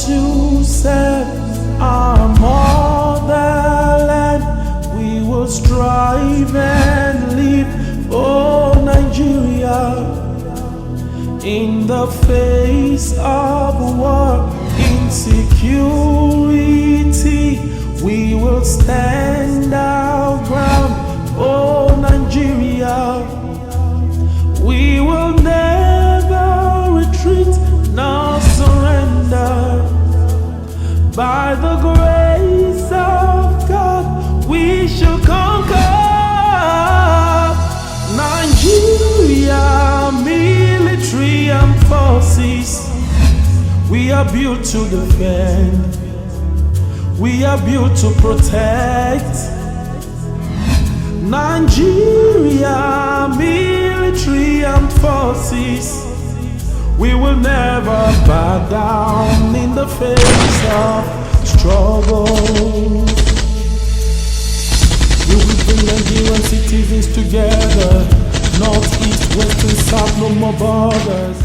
to serve our motherland. We will strive and live for Nigeria. In the face of war, insecurity, we will stand our ground for Nigeria. We will never retreat nor surrender. By the grace of God, we shall conquer. Nigeria, military and forces, we are built to defend. We are built to protect. Nigeria, military and forces, we will never back down in the face of struggle. We will bring Nigerian citizens together. North, east, west and south, no more borders.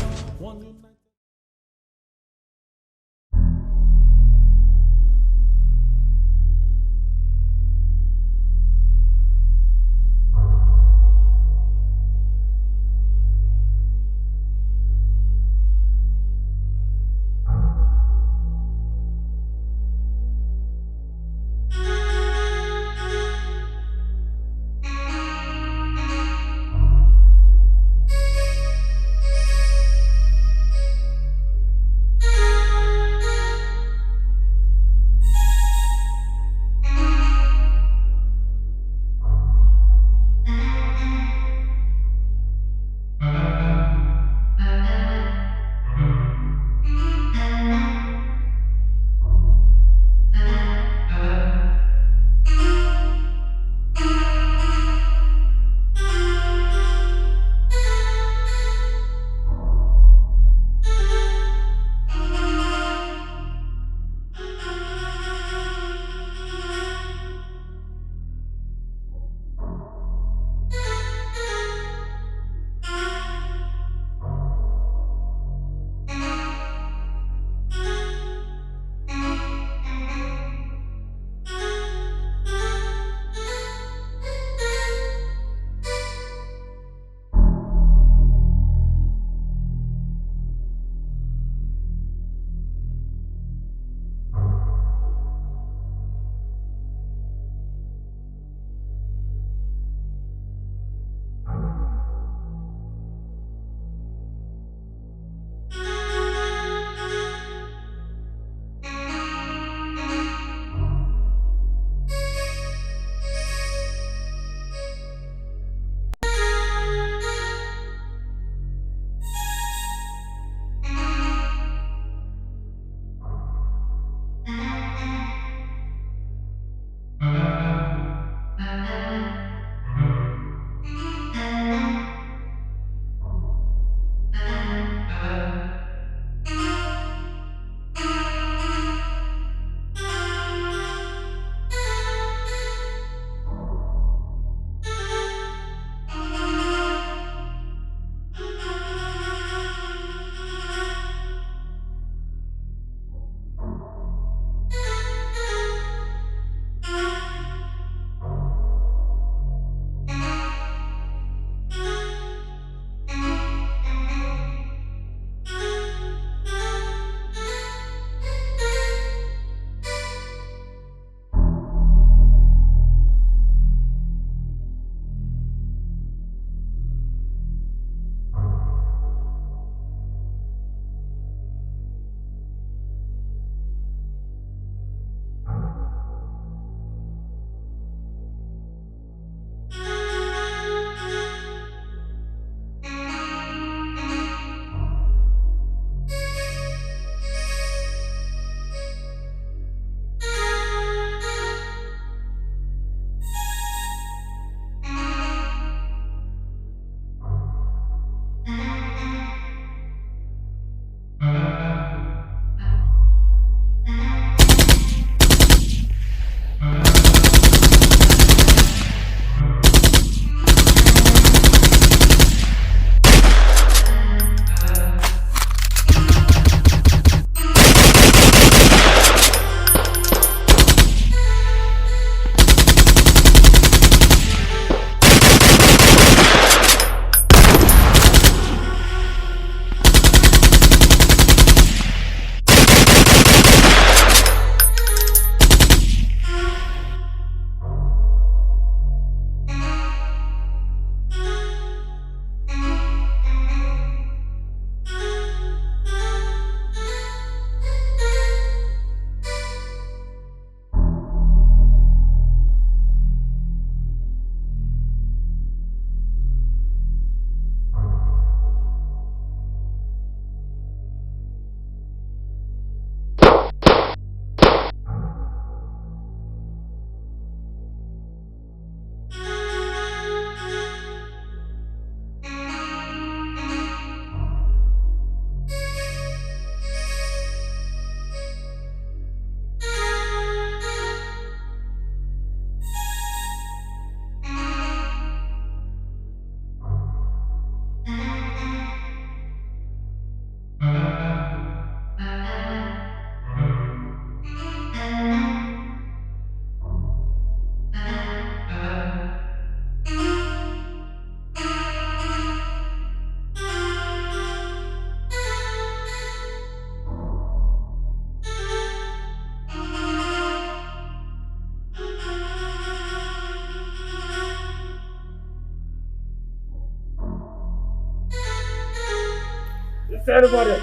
Everybody.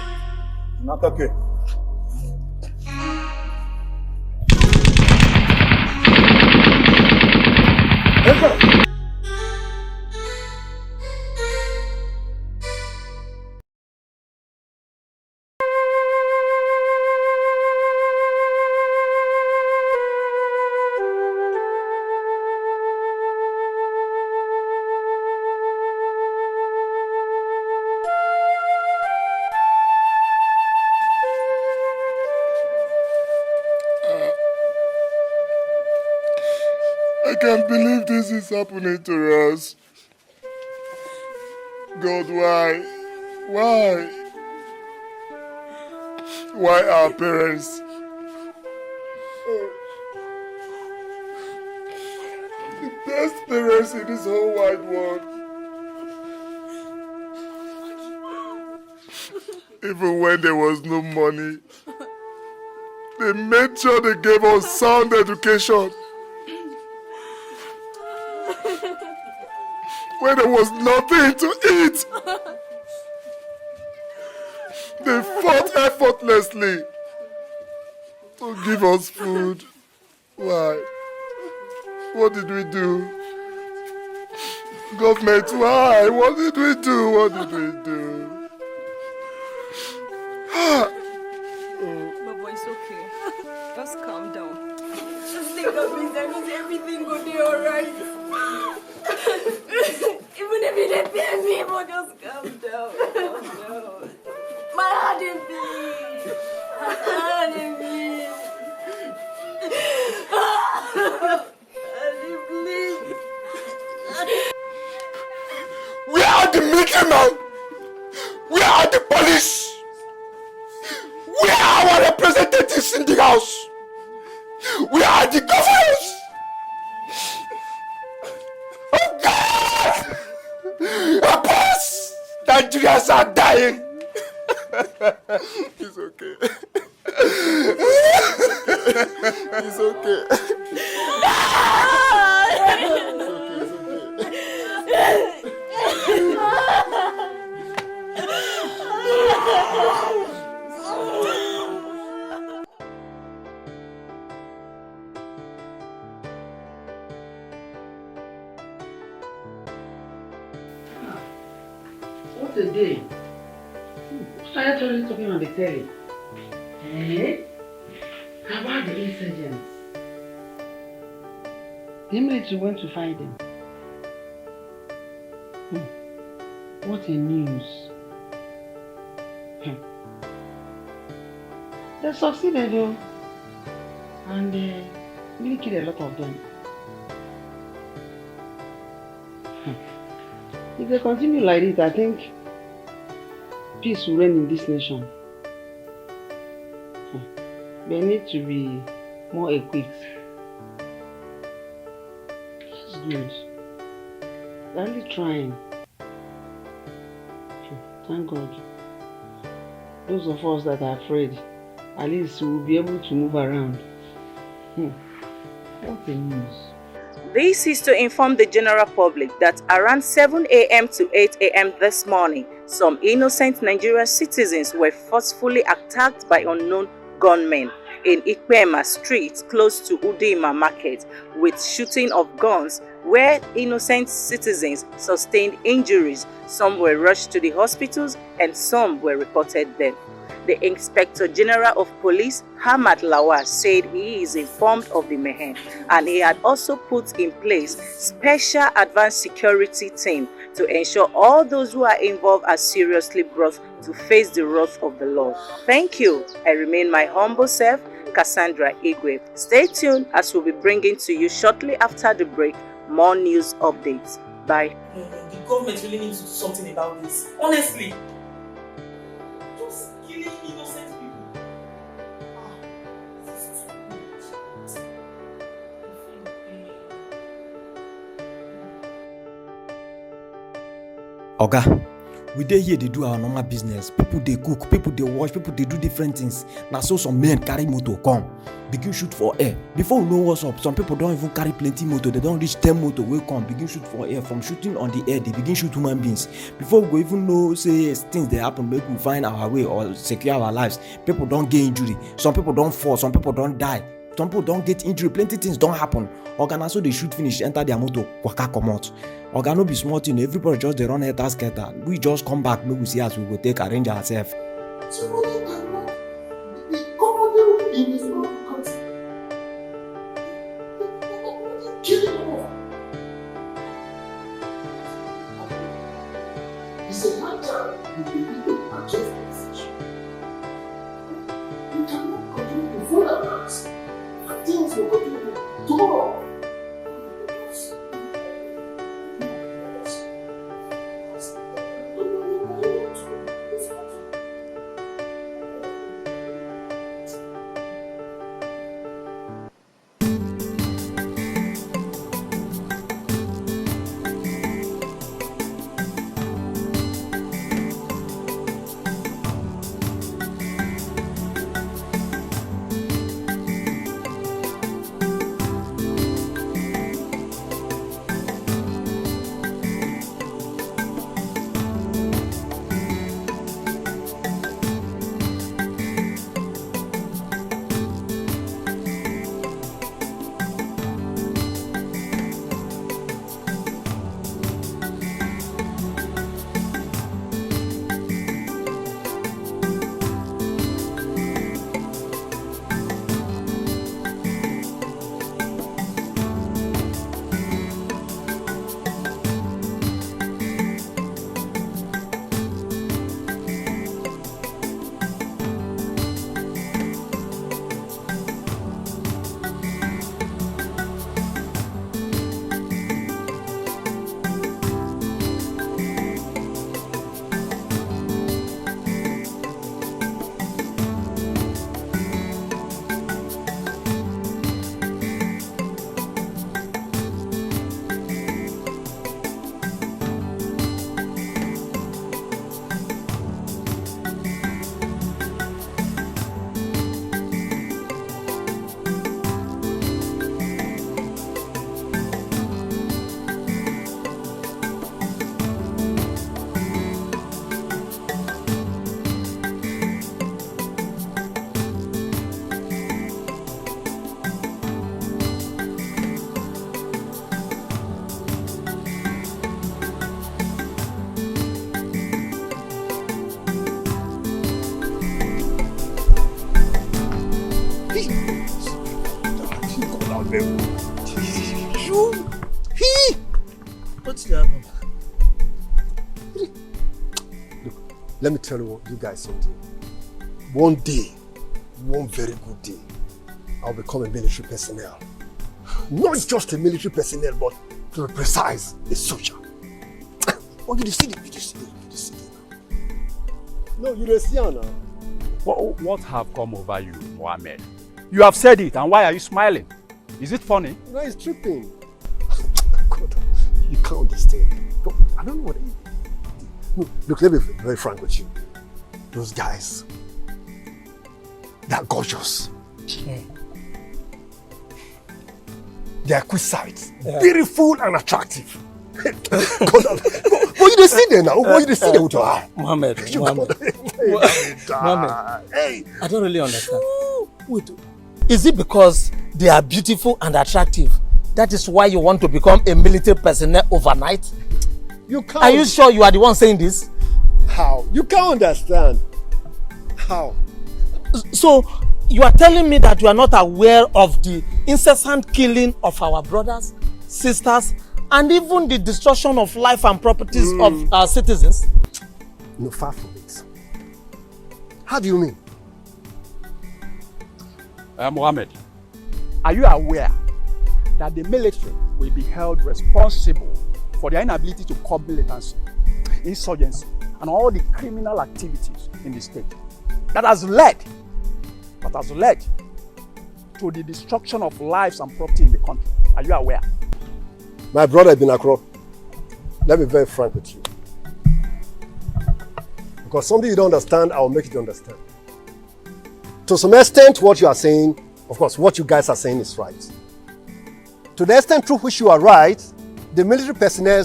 Not okay. Let's go. I can't believe this is happening to us. God, why? Why? Why our parents? The best parents in this whole wide world. Even when there was no money, they made sure they gave us sound education. When there was nothing to eat, they fought effortlessly to give us food. Why? What did we do? Government, why? What did we do? What did we do? Baba, it's okay. Just calm down. Just think of it. That means everything will be alright. Even if you didn't pay me, but just calm down. Calm down. My heart is beating. My heart is beating. Where are the military men? Where are the police? Where are our representatives in the house? Where are the governors? Oh God! Help us! Nigerians are dying. It's okay. It's okay. What a day. Why are you talking on the telly? Eh? About the insurgents. The military went to find them. What a news. They succeeded though. And they really killed a lot of them. If they continue like this, I think peace will reign in this nation. They need to be more equipped. That's good. They're really trying. Thank God. Those of us that are afraid, at least we will be able to move around. What a news. This is to inform the general public that around 7 a.m. to 8 a.m. this morning, some innocent Nigerian citizens were forcefully attacked by unknown gunmen in Ikpema Street close to Udima Market with shooting of guns where innocent citizens sustained injuries. Some were rushed to the hospitals and some were reported dead. The Inspector General of Police, Hamad Lawal, said he is informed of the mayhem and he had also put in place special advanced security team to ensure all those who are involved are seriously brought to face the wrath of the Lord. Thank you. I remain my humble self, Cassandra Igwe. Stay tuned as we'll be bringing to you shortly after the break more news updates. Bye. The government really needs to do something about this. Honestly. Just killing innocent people. This is too much. Oga, We dey here, they do our normal business. People they cook, people they wash, people they do different things. Now so some men carry motor come, begin shoot for air. Before we know what's up, some people don't even carry plenty motor. They don't reach 10 motor. Will come, begin shoot for air. From shooting on the air, they begin shoot human beings. Before we go even know say things they happen, make we find our way or secure our lives. People don't get injury. Some people don't fall. Some people don't die. Some people don't get injury. Plenty things don't happen. Organ so they shoot finish, enter their motor, waka come out. Organ no be small thing. Everybody just they run helter skelter. We just come back, maybe we see as we go take arrange ourselves. Somebody cannot be comfortable in his own country. Killing them all. It's a matter you believe and just decision. You cannot continue to fool around. And things will continue tomorrow. What's happening? Look, let me tell you guys something. One day, one very good day, I'll become a military personnel. Not just a military personnel, but to be precise, a soldier. Oh, you see it, you see it. No, you see it now. What have come over you, Mohammed? You have said it, and why are you smiling? Is it funny? No, it's tripping. God, you can't understand. I don't know what it is. Look, let me be very frank with you. Those guys, they're gorgeous. They're exquisite, beautiful and attractive. God, what you see there now? What you see there with your eye? Mohammed. Hey, I don't really understand. Wait, is it because they are beautiful and attractive? That is why you want to become a military personnel overnight? You can't. Are you sure you are the one saying this? How? You can't understand. How? So, you are telling me that you are not aware of the incessant killing of our brothers, sisters, and even the destruction of life and properties of our citizens? No, far from it. How do you mean? Mohammed, are you aware that the military will be held responsible for their inability to curb militancy, insurgency, and all the criminal activities in the state that has led to the destruction of lives and property in the country? Are you aware? My brother Binakro, let me be very frank with you. Because something you don't understand, I will make you understand. To some extent, what you are saying, of course, what you guys are saying is right. To the extent through which you are right, the military personnel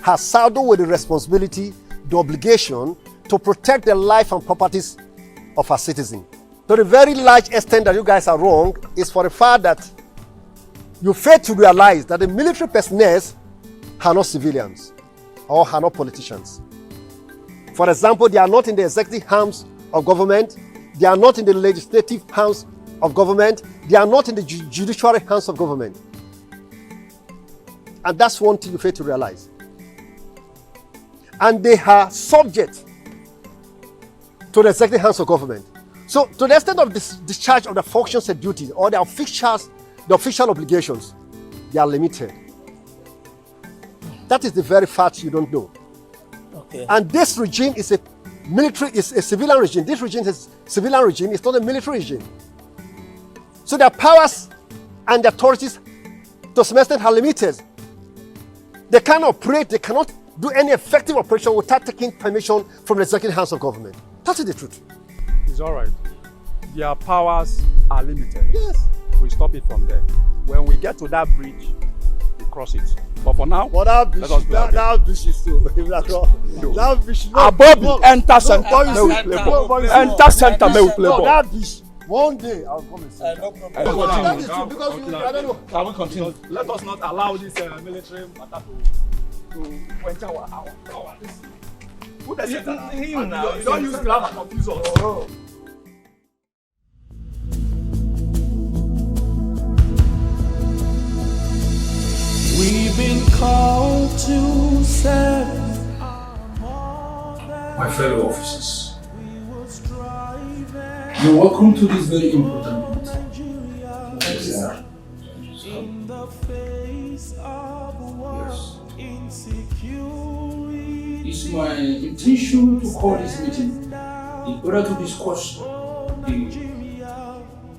has saddled with the responsibility, the obligation to protect the life and properties of our citizens. To the very large extent that you guys are wrong is for the fact that you fail to realize that the military personnel are not civilians or are not politicians. For example, they are not in the executive arms of government, they are not in the legislative arms of government, they are not in the judiciary arms of government. And that's one thing you fail to realize. And they are subject to the executive hands of government. So, to the extent of this discharge of the functions and duties or the official obligations, they are limited. That is the very fact you don't know. Okay. And this regime is a civilian regime. This regime is a civilian regime. It's not a military regime. So their powers and their authorities, to some extent, are limited. They cannot operate. They cannot do any effective operation without taking permission from the executive hands of government. That is the truth. It's all right. Their powers are limited. Yes. We stop it from there. When we get to that bridge, we cross it. But for now, but that bridge is so. That bridge. Above enter center. Enter center. May we play ball. That bridge. One day I'll come and say. No problem. That is true because I don't know. Can we continue? Let us not allow this military matter to quench our this. Who does it now? You don't use grammar to confuse us. Oh. We've been called to serve. My fellow officers, you're welcome to this very important meeting. Yes. It's my intention to call this meeting in order to discuss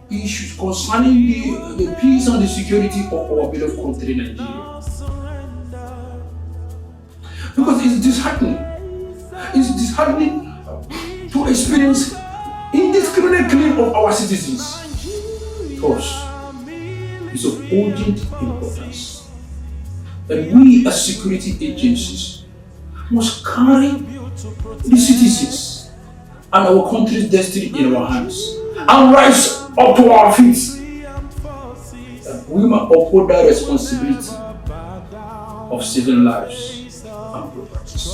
the issues concerning the peace and the security of our beloved country, Nigeria. Because it's disheartening. It's disheartening to experience indiscriminate killing of our citizens. Thus, it's of urgent importance that we as security agencies must carry the citizens and our country's destiny in our hands and rise up to our feet. That we must uphold that responsibility of saving lives and properties.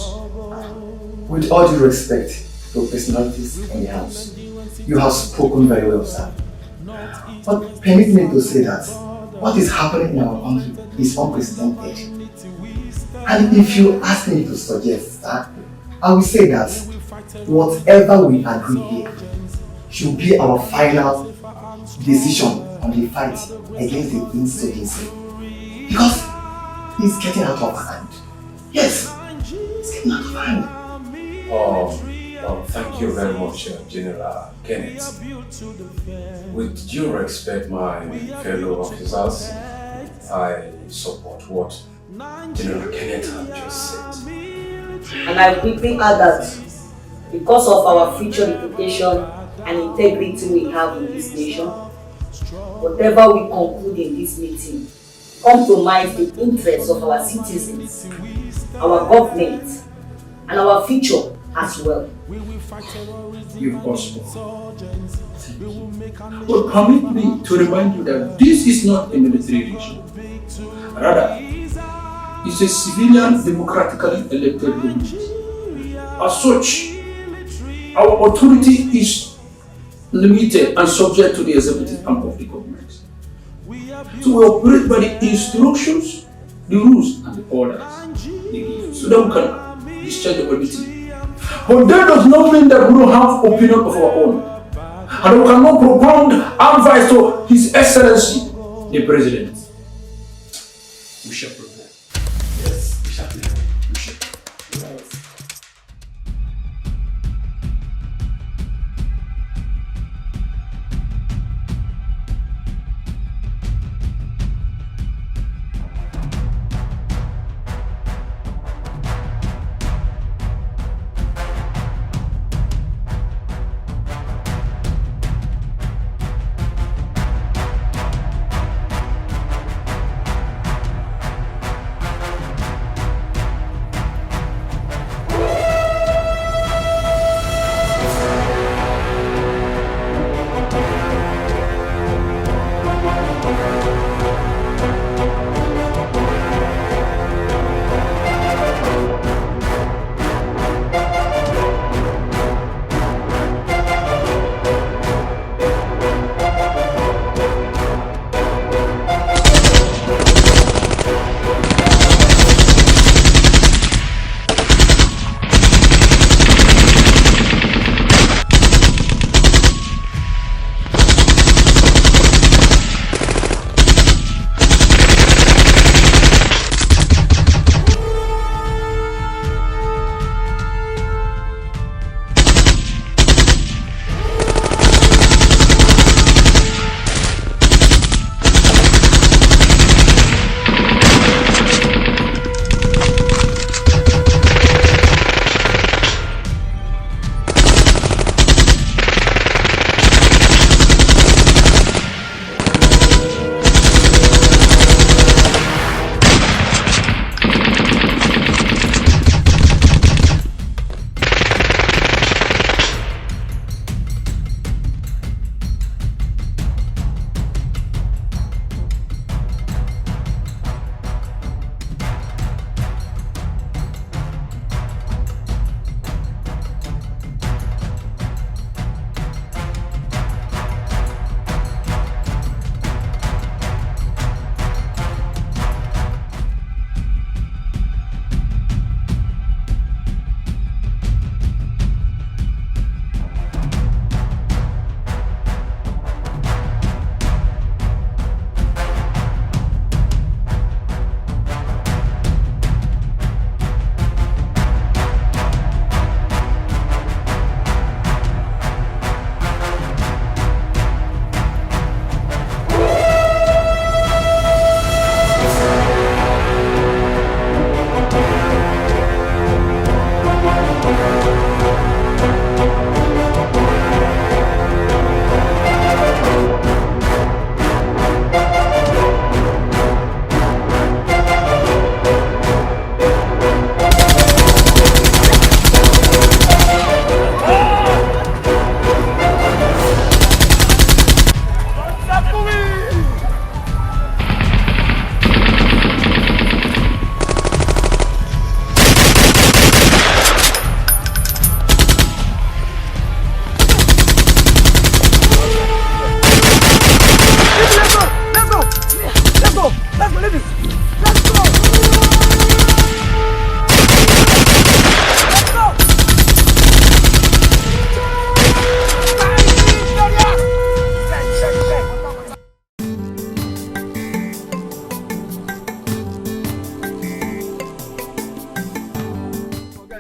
With all due respect to personalities in the house, you have spoken very well, sir. But permit me to say that what is happening in our country is unprecedented. And if you ask me to suggest that, I will say that whatever we agree here should be our final decision on the fight against the insurgency. Because it's getting out of hand. Yes, it's getting out of hand. Thank you very much, General Kenneth. With due respect, my fellow officers, I support what General Kenneth has just said. And I quickly add that because of our future reputation and integrity we have in this nation, whatever we conclude in this meeting compromise the interests of our citizens, our government, and our future as well. You've got spoken. But permit me to remind you that this is not a military regime. Rather, it's a civilian democratically elected government. As such, our authority is limited and subject to the executive arm of the government. So we operate by the instructions, the rules, and the orders they give, so that we can discharge our duty. But that does not mean that we don't have opinion of our own, and we cannot propound advice to His Excellency, the President. We shall prepare. Yes, we shall prepare. We shall. Yes.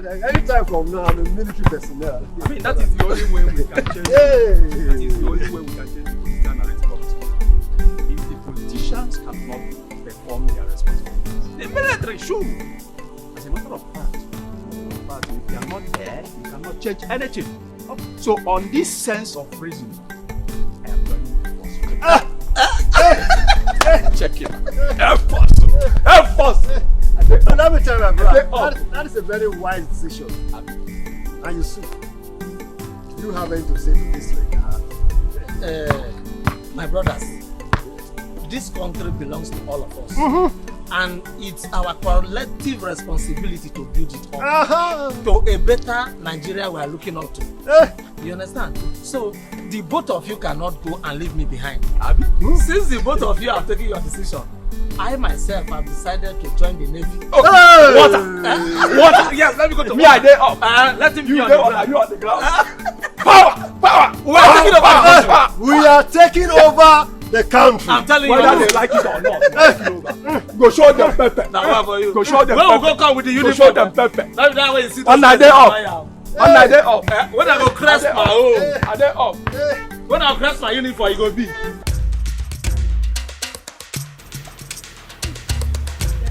Anytime from now, I'm a military personnel. I mean, that is the only way we can change. That is the only way we can change the political narrative of this country. If the politicians cannot perform their responsibilities, the military should. As a matter of fact, if they are not there, you cannot change anything. So, on this sense of reason, I am going to force. Check it out. Help us. Let me tell you, my brother, that is a very wise decision. And you see, do you have anything to say to this regard? My brothers, this country belongs to all of us. And it's our collective responsibility to build it up to a better Nigeria we are looking up to. You understand? So, the both of you cannot go and leave me behind. Since the both of you have taken your decision, I myself have decided to join the Navy. Water! Yes, let me go to me. I dey up. Let him be on the ground. Are you on the ground? Power! We are taking over the country. I'm telling you, whether they like it or not. Go show them pepper. Now what for you? Go show them pepper. When we go come with the uniform. Go show them pepper. That way you see. On that day up. On that day up. When I go crest my own. Are they up? When I crest my uniform, you go be.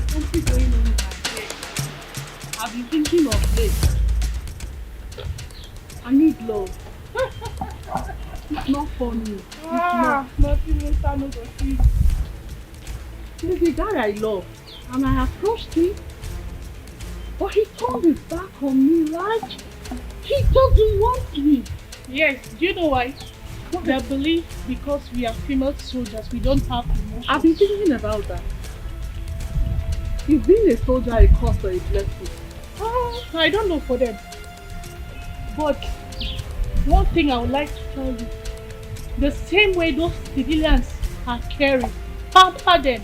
Something going on in my head. I've been thinking of this. I need love. It's not funny. It's not. Nothing will stand over you. There's a guy I love, and I approached him, but he turned his back on me, right? He doesn't want me. Yes, do you know why? They believe because we are female soldiers, we don't have emotions. I've been thinking about that. Is being a soldier a cost or a blessing? I don't know for them. But one thing I would like to tell you, the same way those civilians are caring, pamper them,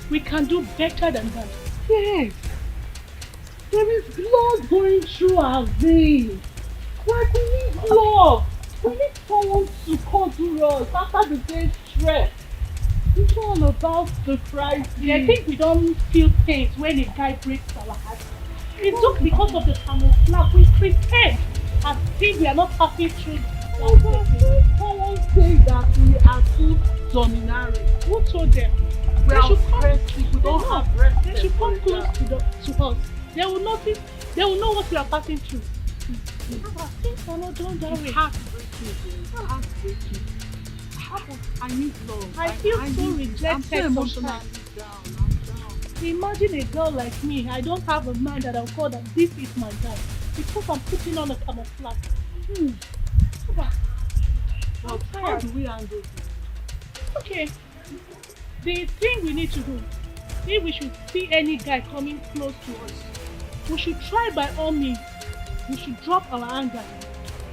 we can do better than that. Yes. There is blood going through our veins. Like we need love. We need someone to cuddle us after the day's stress. It's all about the crisis. I think we don't feel pain when a guy breaks our heart. It's just because of the camouflage. We pretend as if we are not passing through. Someone says that we are too domineering. Who told them? They should come. We don't have rest. They should come close to us. They will notice. They will know what we are passing through. Things are not done that way. Heartbreaking. I need love. I feel so rejected sometimes. Imagine a girl like me. I don't have a man that I'll call that this is my guy because I'm putting on a camouflage. But how do we handle this? Okay. The thing we need to do, if we should see any guy coming close to us, we should try by all means. We should drop our anger.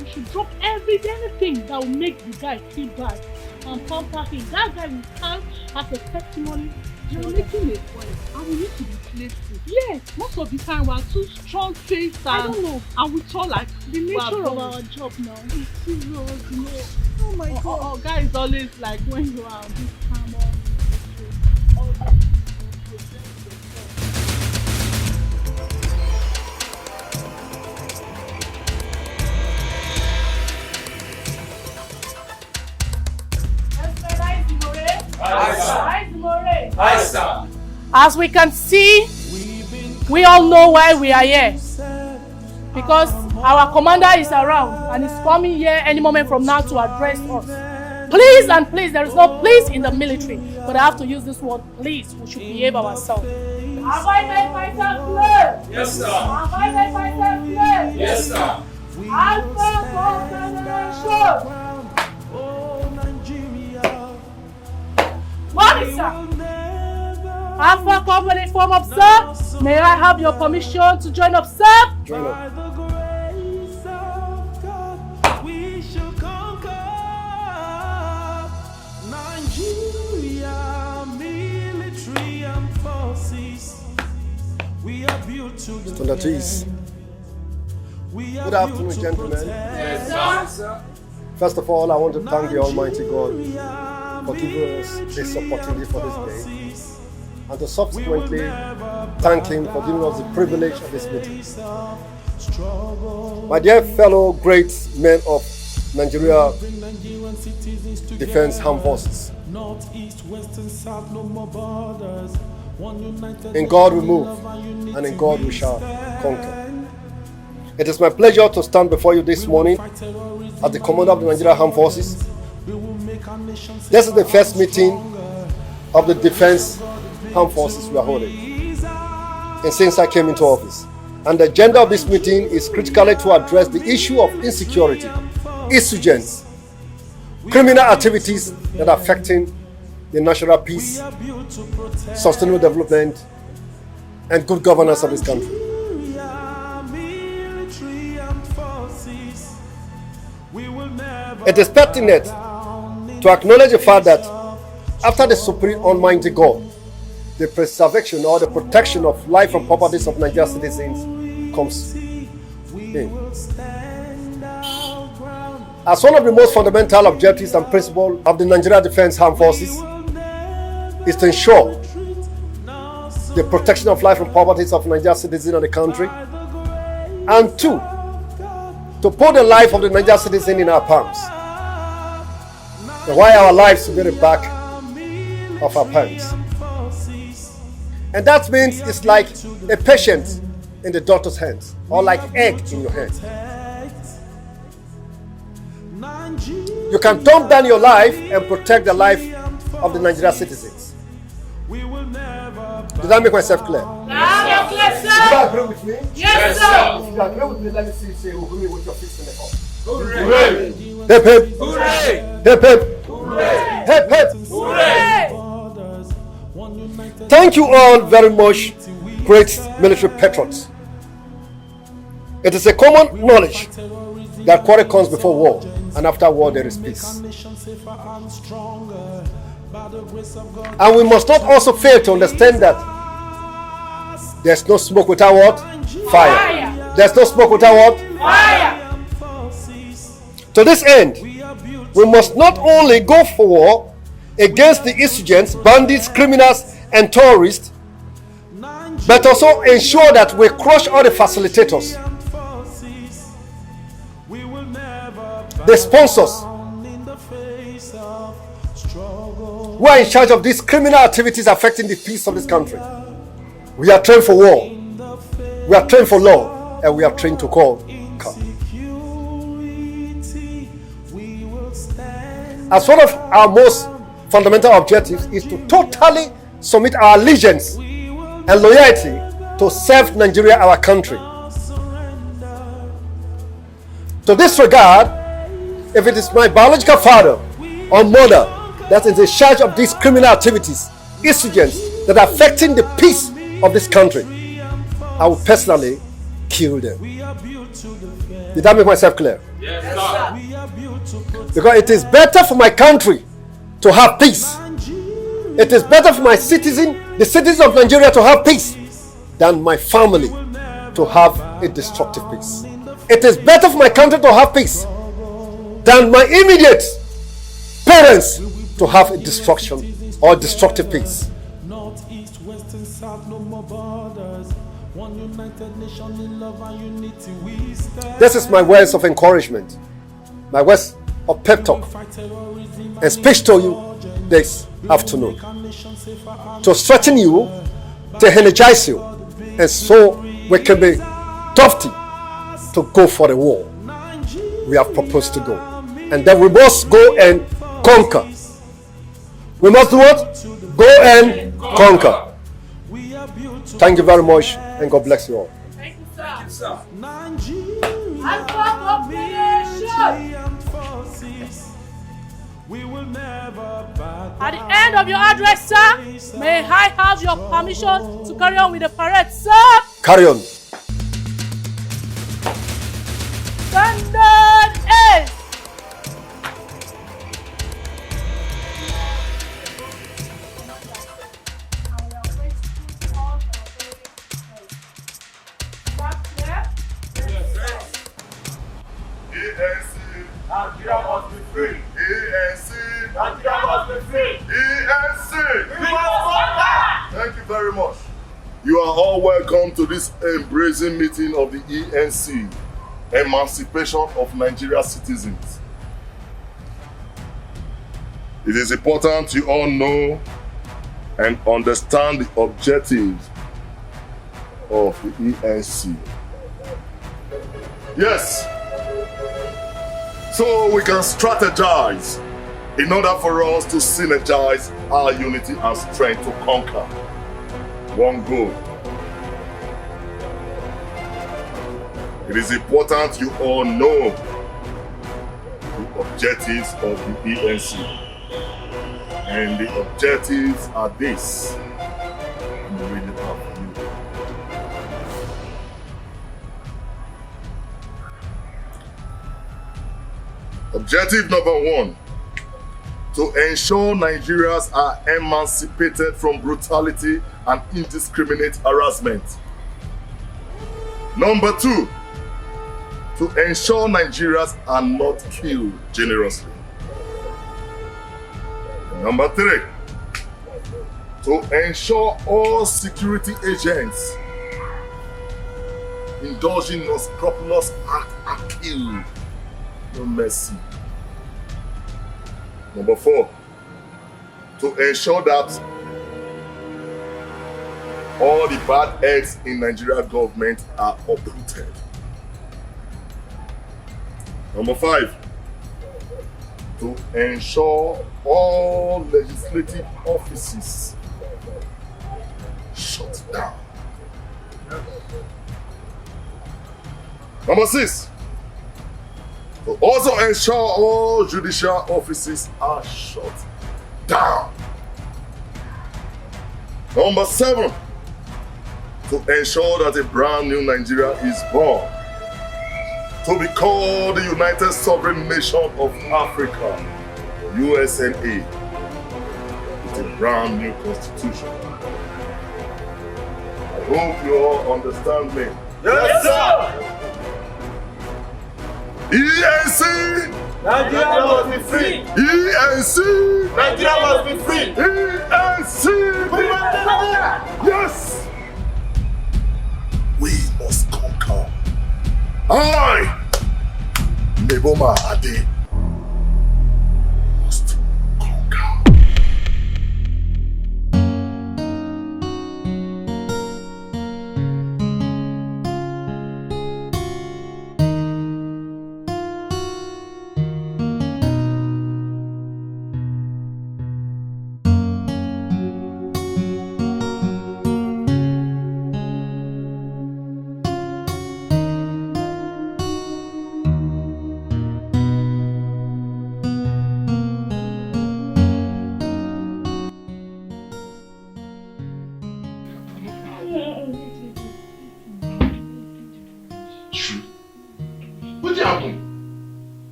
We should drop anything that will make the guy feel bad and pamper him. That guy will stand as a testimony. You're making a point. And we need to be playful. Yes. Most of the time we are too strong-faced. I don't know. And we talk like the nature of our job now is serious, you know. Oh my God. Guys always like when you are this calm on. Hi, sir. As we can see, we all know why we are here. Because our commander is around and is coming here any moment from now to address us. Please and please, there is no please in the military, but I have to use this word, please. We should behave ourselves. Have I made myself clear? Yes, sir. Have I made myself clear? Yes, sir. What is that? Alpha Company form up, sir. May I have your permission to join up, sir? Join up. Stand at ease. Good afternoon, gentlemen. Yes, sir. First of all, I want to thank the Almighty God for giving us this opportunity for this day, and to subsequently thank Him for giving us the privilege of this meeting. My dear fellow great men of Nigeria Defense Armed Forces, in God we move, and in God we shall conquer. It is my pleasure to stand before you this morning as the commander of the Nigeria Armed Forces. This is the first meeting of the Defense Armed Forces we are holding, and since I came into office. And the agenda of this meeting is critically to address the issue of insecurity, insurgents, criminal activities that are affecting the national peace, sustainable development, and good governance of this country. It is pertinent to acknowledge the fact that after the Supreme Almighty God, the preservation or the protection of life and properties of Nigerian citizens comes in. As one of the most fundamental objectives and principles of the Nigeria Defense Armed Forces is to ensure the protection of life and properties of Nigerian citizens in the country, and two, to put the life of the Nigerian citizen in our palms. And why our lives to be the back of our palms. And that means it's like a patient in the doctor's hands, or like egg in your hand. You can dump down your life and protect the life of the Nigerian citizens. Did I make myself clear? Yes, sir. Do you agree with me? Yes, sir. If you agree with me, let me see you say agree with your fist in the air. Hooray! Hip hip! Hooray! Hip hip! Hooray! Hip hip! Hooray! Thank you all very much, great military patriots. It is a common knowledge that quarrel comes before war, and after war there is peace. And we must not also fail to understand that there's no smoke without what? Fire. There's no smoke without what? Fire. To this end, we must not only go for war against the insurgents, bandits, criminals, and terrorists, but also ensure that we crush all the facilitators, the sponsors, who are in charge of these criminal activities affecting the peace of this country. We are trained for war, we are trained for law, and we are trained to conquer. As one of our most fundamental objectives is to totally submit our allegiance and loyalty to serve Nigeria, our country. To this regard, if it is my biological father or mother that is in charge of these criminal activities, insurgents that are affecting the peace of this country, I will personally kill them. Did I make myself clear? Yes, sir. Because it is better for my country to have peace. It is better for my citizen, the citizens of Nigeria, to have peace than my family to have a destructive peace. It is better for my country to have peace than my immediate parents to have a destruction or destructive peace. This is my words of encouragement, my words of pep talk and speech to you this afternoon, to strengthen you, to energize you, and so we can be tufty to go for the war we have proposed to go. And then we must go and conquer. We must do what? Go and conquer. Thank you very much, and God bless you all. Thank you, sir. At the end of your address, sir, may I have your permission to carry on with the parade, sir? Carry on. Standard is. Nigeria must be free. Nigeria must be free. We must conquer. Thank you very much. You are all welcome to this embracing meeting of the ENC, Emancipation of Nigeria Citizens. It is important you all know and understand the objectives of the ENC. Yes, so we can strategize in order for us to synergize our unity and strength to conquer one goal. It is important you all know the objectives of the ENC. And the objectives are this. I'm reading it out for you. Objective number 1. To ensure Nigerians are emancipated from brutality and indiscriminate harassment. Number 2. To ensure Nigerians are not killed generously. Number 3. To ensure all security agents indulging in unscrupulous acts are killed. No mercy. Number 4. To ensure that all the bad eggs in Nigeria government are uprooted. Number 5. To ensure all legislative offices shut down. Number 6. To also ensure all judicial offices are shut down. Number 7. To ensure that a brand new Nigeria is born, to be called the United Sovereign Nation of Africa, USNA, with a brand new constitution. I hope you all understand me. Yes, sir! ENC! Nigeria must be free! ENC! Nigeria must be free! ENC! Yes! We must conquer. I, Neboma Ade, must conquer.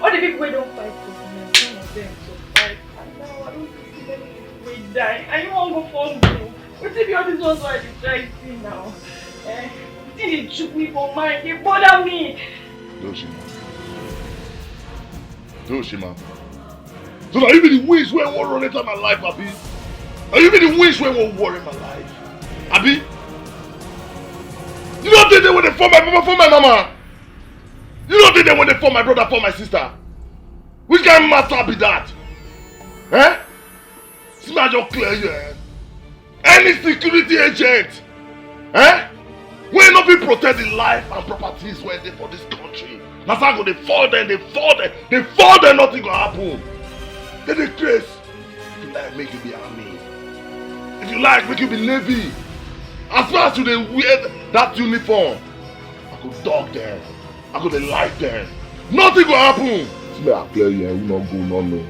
All the people who don't fight for me, some of them survive. And now I don't see many people who die. And you won't go for me. What if all these ones why they try to see now? They choke me for mine, they bother me. Doshima. So now you be the wish where war run enter my life, Abi? Are you be the wish where war in my life? Abi? You don't think they when they form my papa, form my mama? You don't think they when they form my brother, form my sister? Which kind of matter be that? Eh? See me just clear you, eh? Any security agent, eh? Will not be protect the life and properties where they for this country. That's how they fall there, they fall there, nothing gonna happen. Then they trace. If you like, make you be army. If you like, make you be navy. As far as you they wear that uniform, I could dog them. I could like them. Nothing gonna happen. See me I clear you, we not go, no no.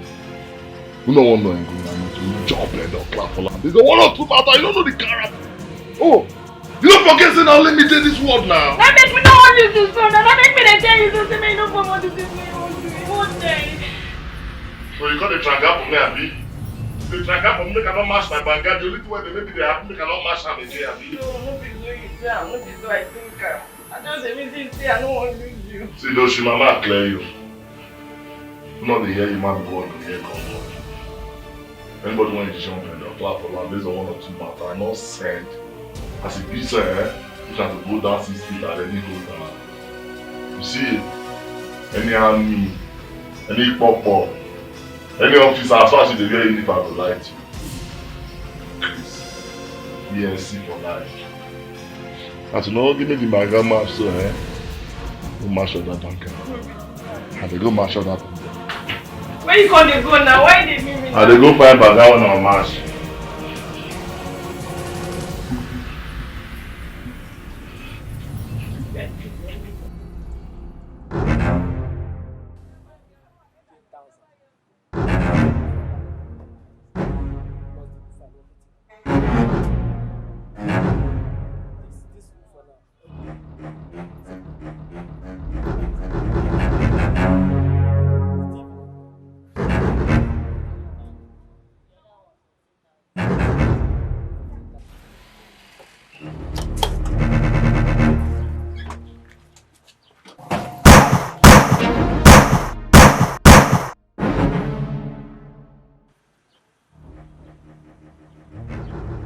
We don't want no go, we jump and don't clap for land. There's a one or two matter, you don't know the character. Oh, You don't forget saying I'll let me take this word now. That make me not want you to son. That make me tell you to say me no for what this is me one day. So you got the tracker for me, Abi? The tracker for me cannot match my banker. The only thing where maybe they happen, they cannot match them again, Abi. No be so you say, no be so I think. I just everything say I don't want to lose you. See, though, she mama clear you. Not the hear you man go on the hear come on. Anybody want to jump in the platform based on one or two matter, I not said. As a pizza, you have to go down 6 feet and then you go down. You see, any army, any pop-up, any officer, as far as you wear uniform to lie to you. BNC for life. As you know, give me the Maga match, so go mash up that banker. And they go mash up that banker. Where you gonna go now? Why did you mean? And they go find Baga on our match.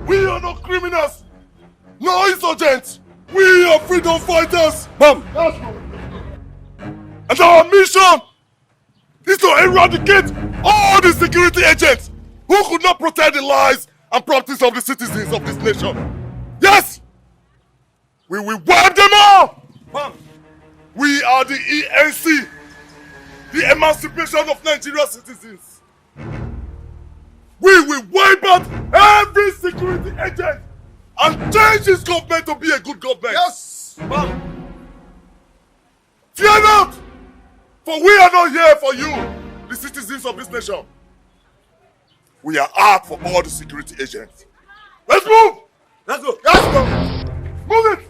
We are not criminals, no insurgents. We are freedom fighters. Ma'am. And our mission is to eradicate all the security agents who could not protect the lives and properties of the citizens of this nation. Yes! We will wipe them all! Ma'am. We are the ENC, the Emancipation of Nigerian Citizens. We will wipe out every security agent and change this government to be a good government. Yes, ma'am. Fear not, for we are not here for you, the citizens of this nation. We are out for all the security agents. Let's move! Let's go! Let's go! Move it!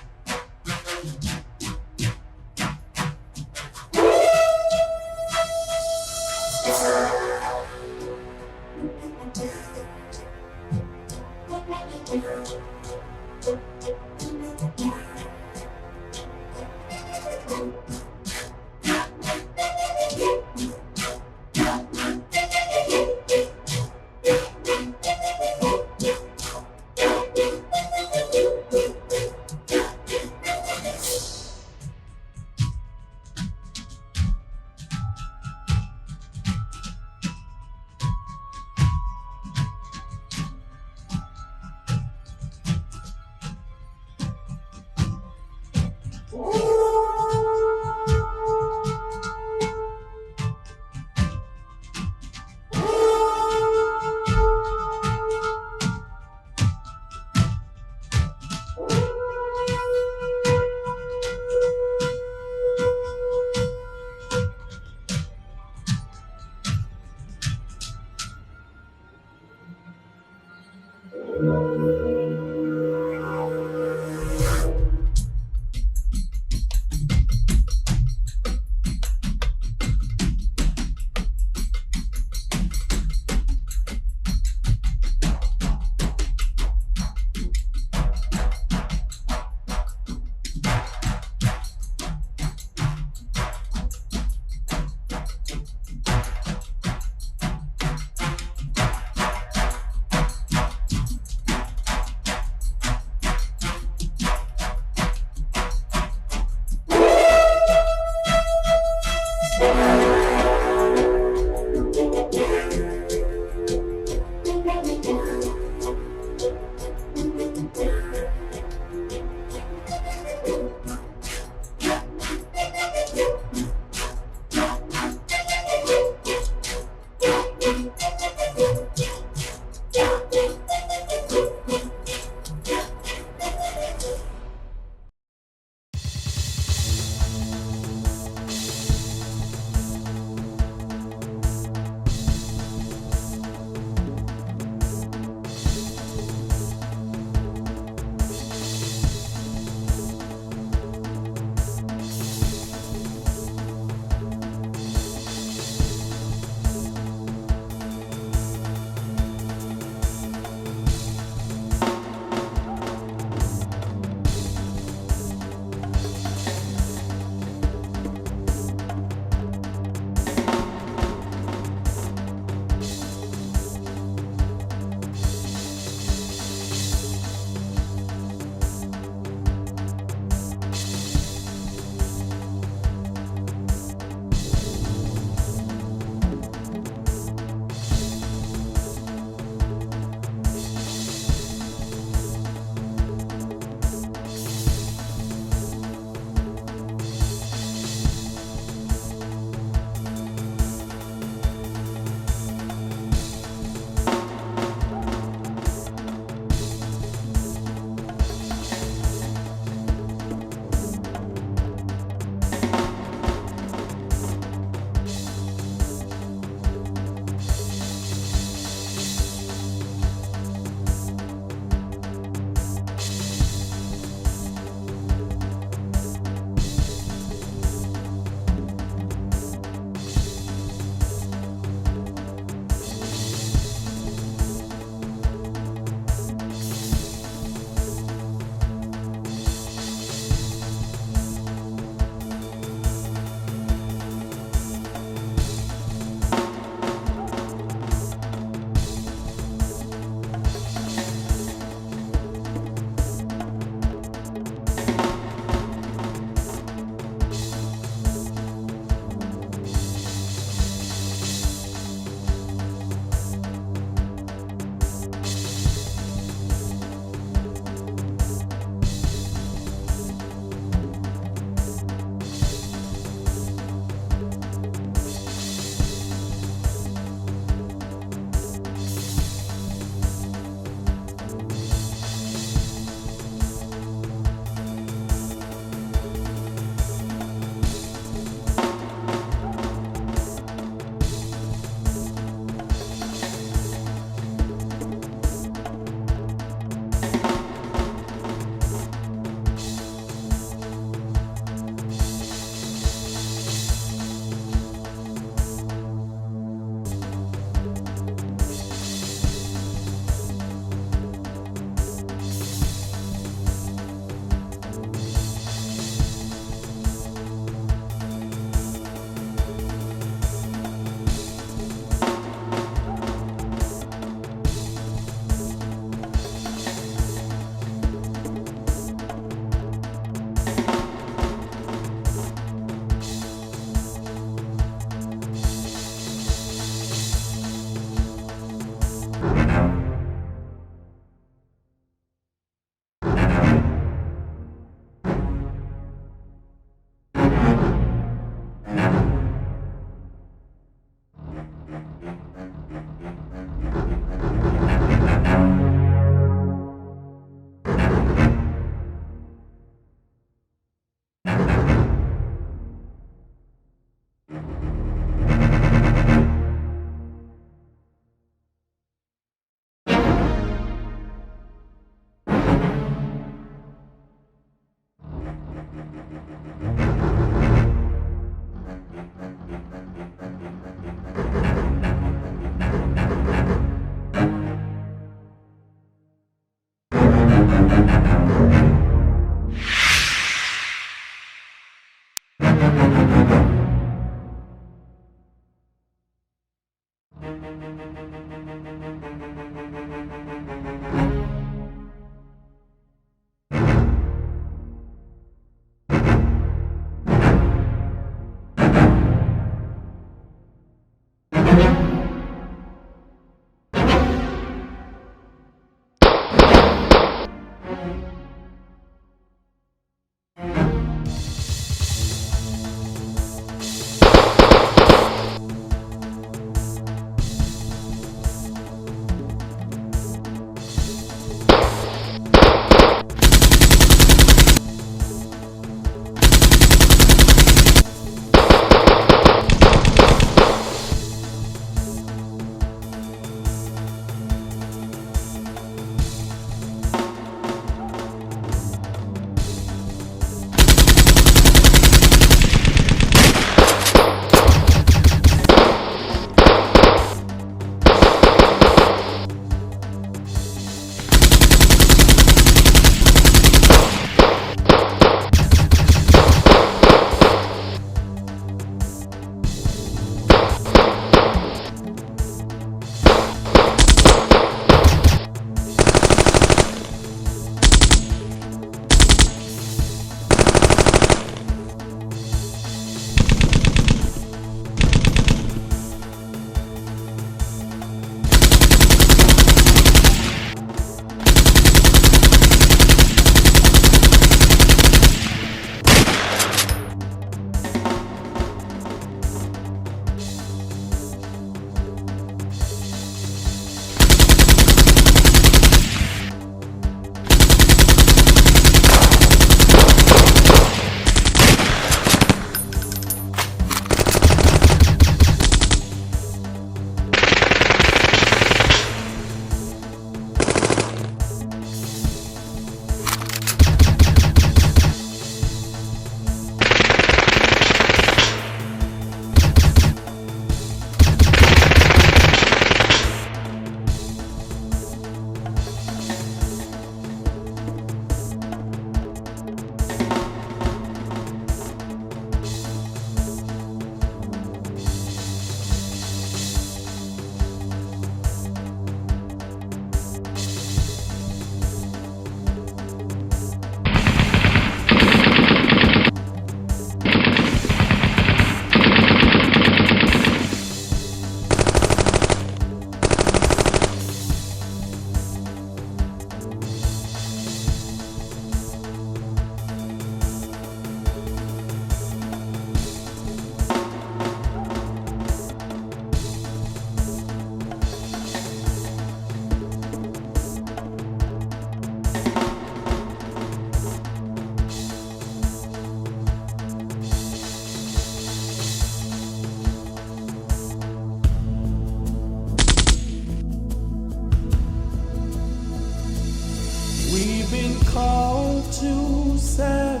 to set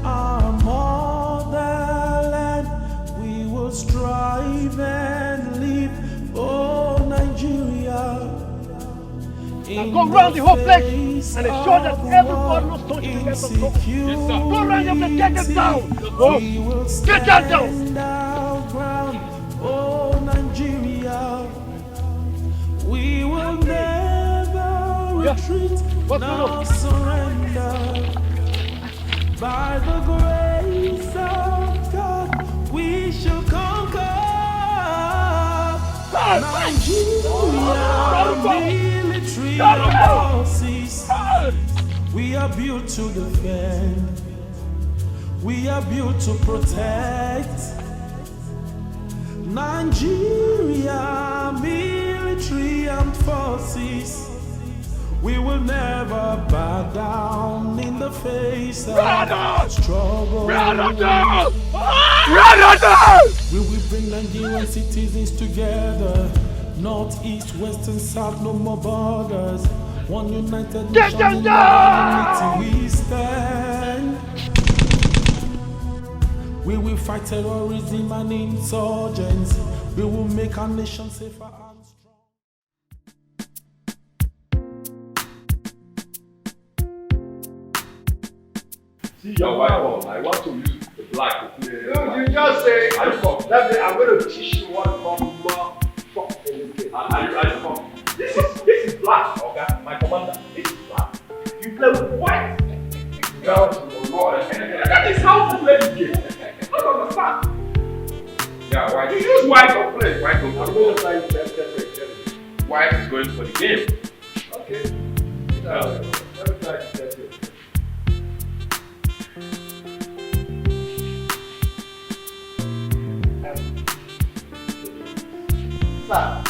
our motherland. We will strive and live for Nigeria. Now go round the whole place and ensure that everybody knows don't you get some. Yes, sir. Go round and get them down. Go. Get that down. Oh, Nigeria. We will never retreat, nor surrender. By the grace of God, we shall conquer. Nigeria, military forces. We are built to defend. We are built to protect. Nigeria, military armed forces. We will never bow down in the face of struggle. We will bring Nigerian citizens together. North, east, west, and south, no more borders. One united nation, in unity we stand. We will fight terrorism and insurgents. We will make our nation safer and strong. See your white ball. I want to use the black to play. No, you just say, Are you come? that day I'm going to teach you what comma fuck in the game. Are you come? This is black, okay? My commander. This is black. You play with white. That is how to play this game. I don't understand. Yeah, white. You use white to play. White to play. White is going for the game. Okay. Let me try to test it. Sir.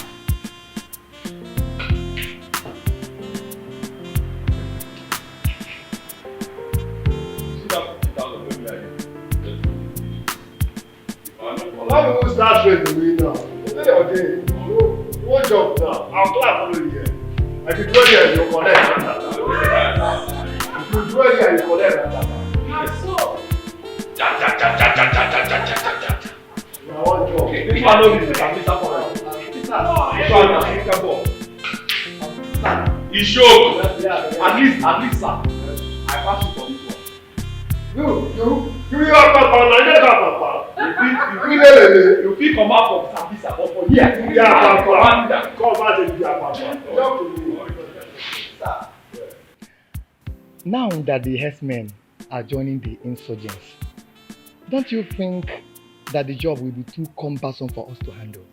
Why do we start training me now? Today or day? One job now. I'll clap for you here. If you do it here, you'll collect. If you do it here, you collect. That's so. Now one job. Okay, this one no be the Mr. Forest. This one na African ball. You show. At least, sir. I pass you for this one. You are papa, na you papa. You fit come out from Sambisa, but for here, you are papa. commander. Come out and you are papa. Talk to me. Now that the herdsmen are joining the insurgents, don't you think that the job will be too cumbersome for us to handle,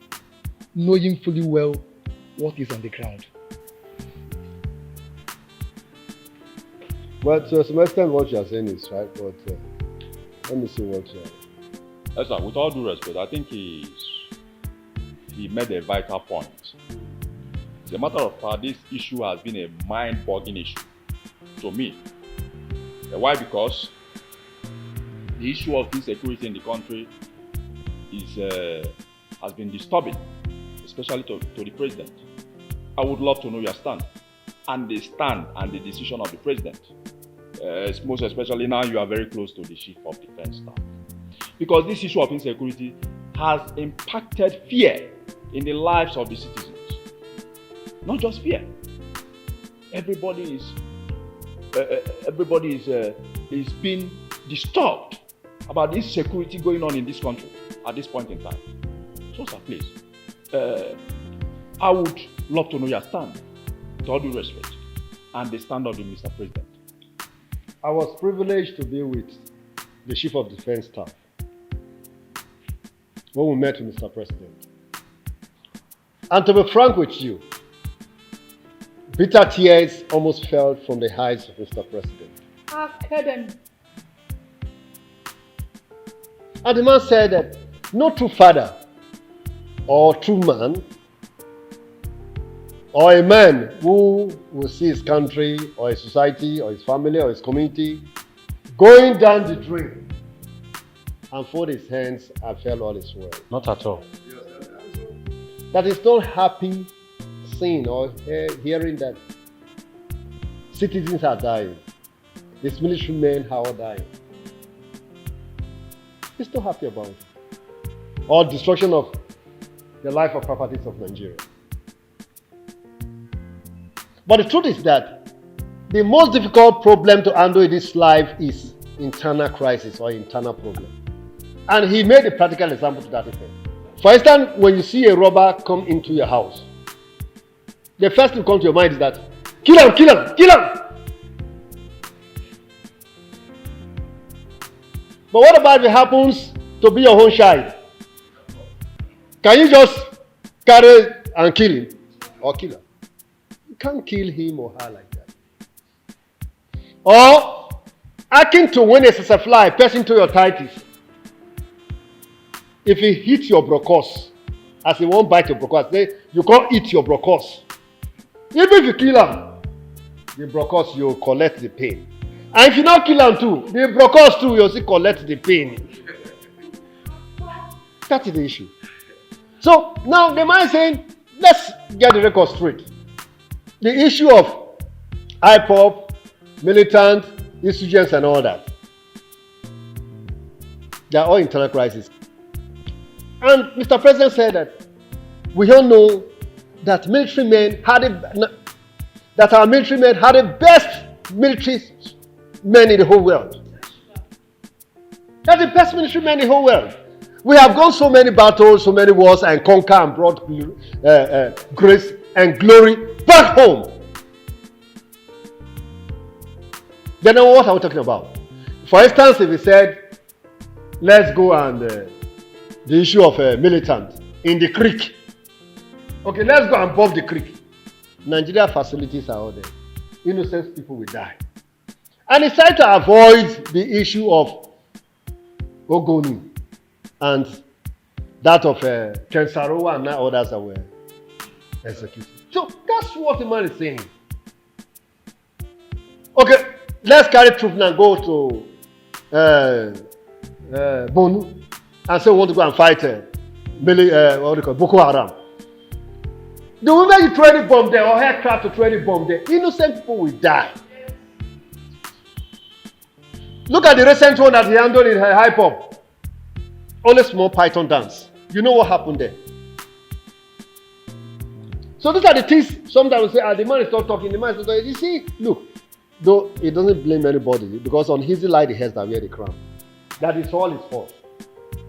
knowing fully well what is on the ground? Well, to some extent, what you are saying is right, but let me see what you are. Yes, sir. With all due respect, I think he made a vital point. As a matter of fact, this issue has been a mind-boggling issue to me. Why? Because the issue of insecurity in the country has been disturbing, especially to the president. I would love to know your stand and the stand and the decision of the president. Most especially now you are very close to the chief of defense staff. Because this issue of insecurity has impacted fear in the lives of the citizens. Not just fear. Everybody is being disturbed about this security going on in this country at this point in time. So, sir, please, I would love to know your stand, with all due respect, and the stand of the Mr. President. I was privileged to be with the Chief of Defense Staff when we met with Mr. President. And to be frank with you, bitter tears almost fell from the eyes of Mr. President. And the man said that no true father or true man or a man who will see his country or his society or his family or his community going down the drain and fold his hands and fell all is well. Not at all. That is not happy seeing or hearing that citizens are dying. These military men are all dying. He's not happy about it. Or destruction of the life of properties of Nigeria. But the truth is that the most difficult problem to handle in this life is internal crisis or internal problem. And he made a practical example to that effect. For instance, when you see a robber come into your house, the first thing that comes to your mind is that, kill him, kill him, kill him! But what about if it happens to be your own child? Can you just carry and kill him or kill her? You can't kill him or her like that. Or akin to when a fly passing to your tighties. If he hits your brocos, as he won't bite your brocos, you can't eat your brocos. Even if you kill him, the brocos you collect the pain. And if you not kill him too, the brocos too you still collect the pain. That is the issue. So now the man is saying, let's get the record straight. The issue of IPOP, militant, insurgents and all that, they are all internal crises. And Mr. President said that we all know that our military men had the best military men in the whole world. That's the best military in the whole world. We have gone so many battles, so many wars, and conquered and brought grace and glory back home. Then what are we talking about? For instance, if we said, let's go and the issue of militant in the creek. Okay, let's go and bomb the creek. Nigeria facilities are all there. Innocent people will die. And it's trying to avoid the issue of Ogoni and that of Kensarowa and others that were executed. So that's what the man is saying. Okay, let's carry troops and go to Bonu and say we want to go and fight Boko Haram. The moment you throw any bomb there or aircraft to throw any bomb there, innocent people will die. Look at the recent one that he handled in High Pop. Only small python dance. You know what happened there? So these are the things sometimes we say, the man is not talking, the man is not talking. You see, look, though he doesn't blame anybody because on his light he has that wear the crown. That is all his fault.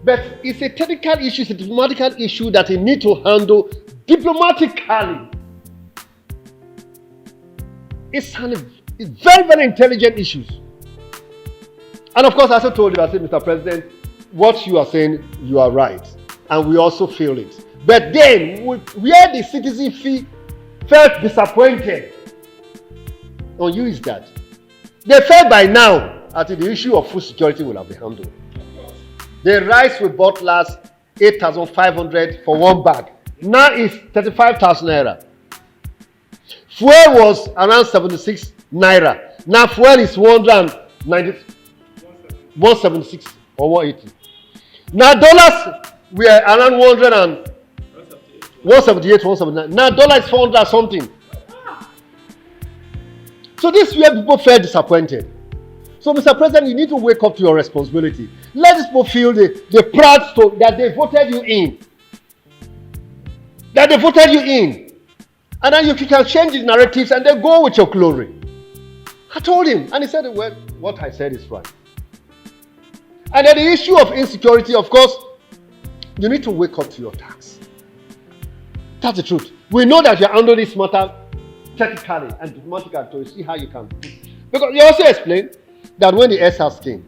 But it's a technical issue, it's a diplomatical issue that he needs to handle diplomatically. It's very, very intelligent issues. And of course, as I told you, I said, Mr. President, what you are saying, you are right. And we also feel it. But then, where the citizen felt disappointed on you is that they felt by now that the issue of food security will have been handled. The rice we bought last 8,500 for one bag. Now it's 35,000 naira. Fuel was around 76 naira. Now fuel is 176 or 180. Now dollars we are around 178, 179. Now dollar is 400 something. So this is where people felt disappointed. So Mr. President, you need to wake up to your responsibility. Let these people feel the proud that they voted you in. That they voted you in. And then you can change the narratives and then go with your glory. I told him, and he said, well, what I said is right. And then the issue of insecurity, of course, you need to wake up to your task. That's the truth. We know that you're under this matter technically and diplomatically to see how you can put. Because you also explained that when the SARS came,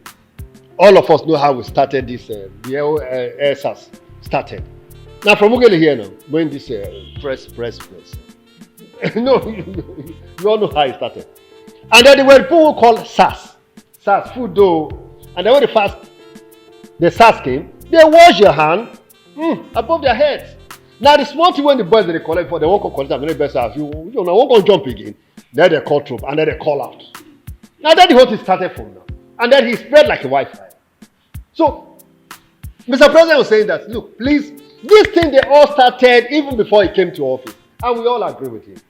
all of us know how we started this, the SARS started. Now from Ugele here now, when this press. No, you all know how it started. And then there were people who called SARS, food dough. And then when the SARS came, they wash your hand above their heads. Now the small thing when the boys they collect for, they won't collect them, very best as you know, won't go jump again. Then they call troop and then they call out. Now that the whole thing started from now. And then he spread like a Wi-Fi. So, Mr. President was saying that, look, please, this thing they all started even before he came to office. And we all agree with him.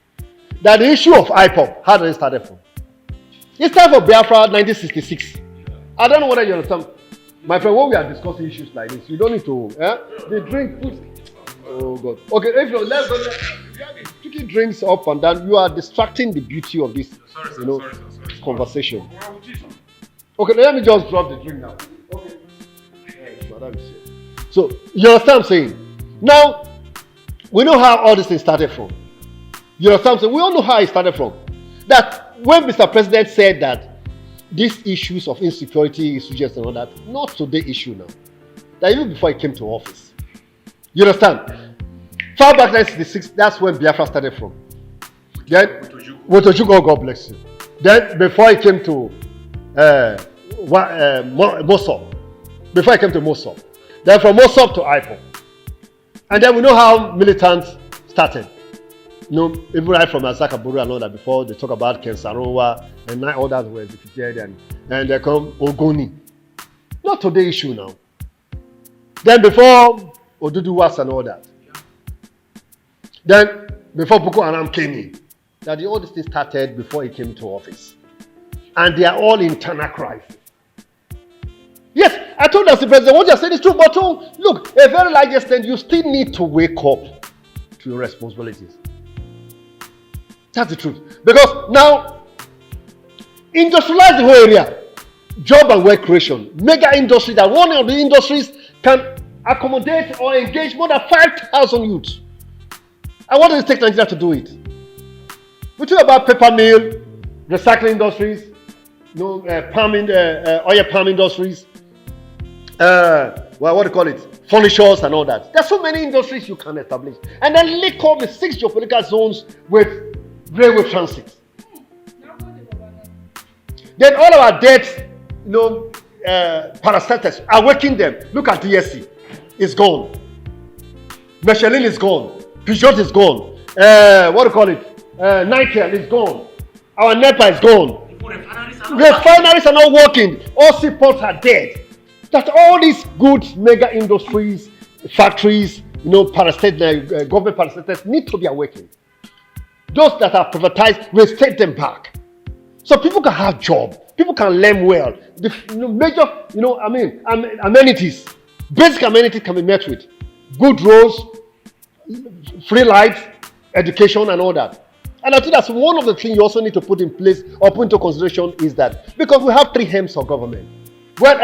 That the issue of IPOP, how did it start from? It started for Biafra 1966. I don't know whether you understand. My friend, when we are discussing issues like this, you don't need to, the drink, oh God. Okay, if you let's go, picking drinks up and down, you are distracting the beauty of this, conversation. Okay, let me just drop the drink now. Okay. So, you understand what I'm saying? Now, we know how all this thing started from. You understand what I'm saying? We all know how it started from. That when Mr. President said that these issues of insecurity, issues and all that, not today issue now. That even before he came to office. You understand? Far back 1966, that's when Biafra started from. Then, with Ojugo, God bless you. Then, before he came to Mossop. Before he came to Mossop. Then from Mossop to IPOP. And then we know how militants started. You know, even right from Azaka Buru and all that before they talk about Kensarowa and 9 others were executed and they come Ogoni. Not today issue now. Then before Oduduwas and all that. Then before Boko Haram came in. That all these things started before he came to office. And they are all internal crisis. Yes, I told us the president, what you are saying is true, but look, a very large extent, you still need to wake up to your responsibilities. That's the truth. Because now, industrialize the whole area. job and work creation. Mega industry, that one of the industries can accommodate or engage more than 5,000 youths. And what does it take Nigeria to do it? We talk about paper mill, recycling industries, oil palm industries, what do you call it? Furnitures and all that. There's so many industries you can establish. And then link up the 6 geopolitical zones with railway transit. Then all our debt, parastatals are working them. Look at DSC. It's gone. Michelin is gone. Peugeot is gone. What do you call it? Nickel is gone. Our NEPA is gone. Refineries are not working. All seaports are dead. That all these good mega industries, factories, government parastatals need to be awakened. Those that are privatized, will take them back. So people can have jobs. People can learn well. The major, amenities, basic amenities can be met with. Good roads, free lights, education and all that. And I think that's one of the things you also need to put in place or put into consideration is that because we have 3 hems of government. Well,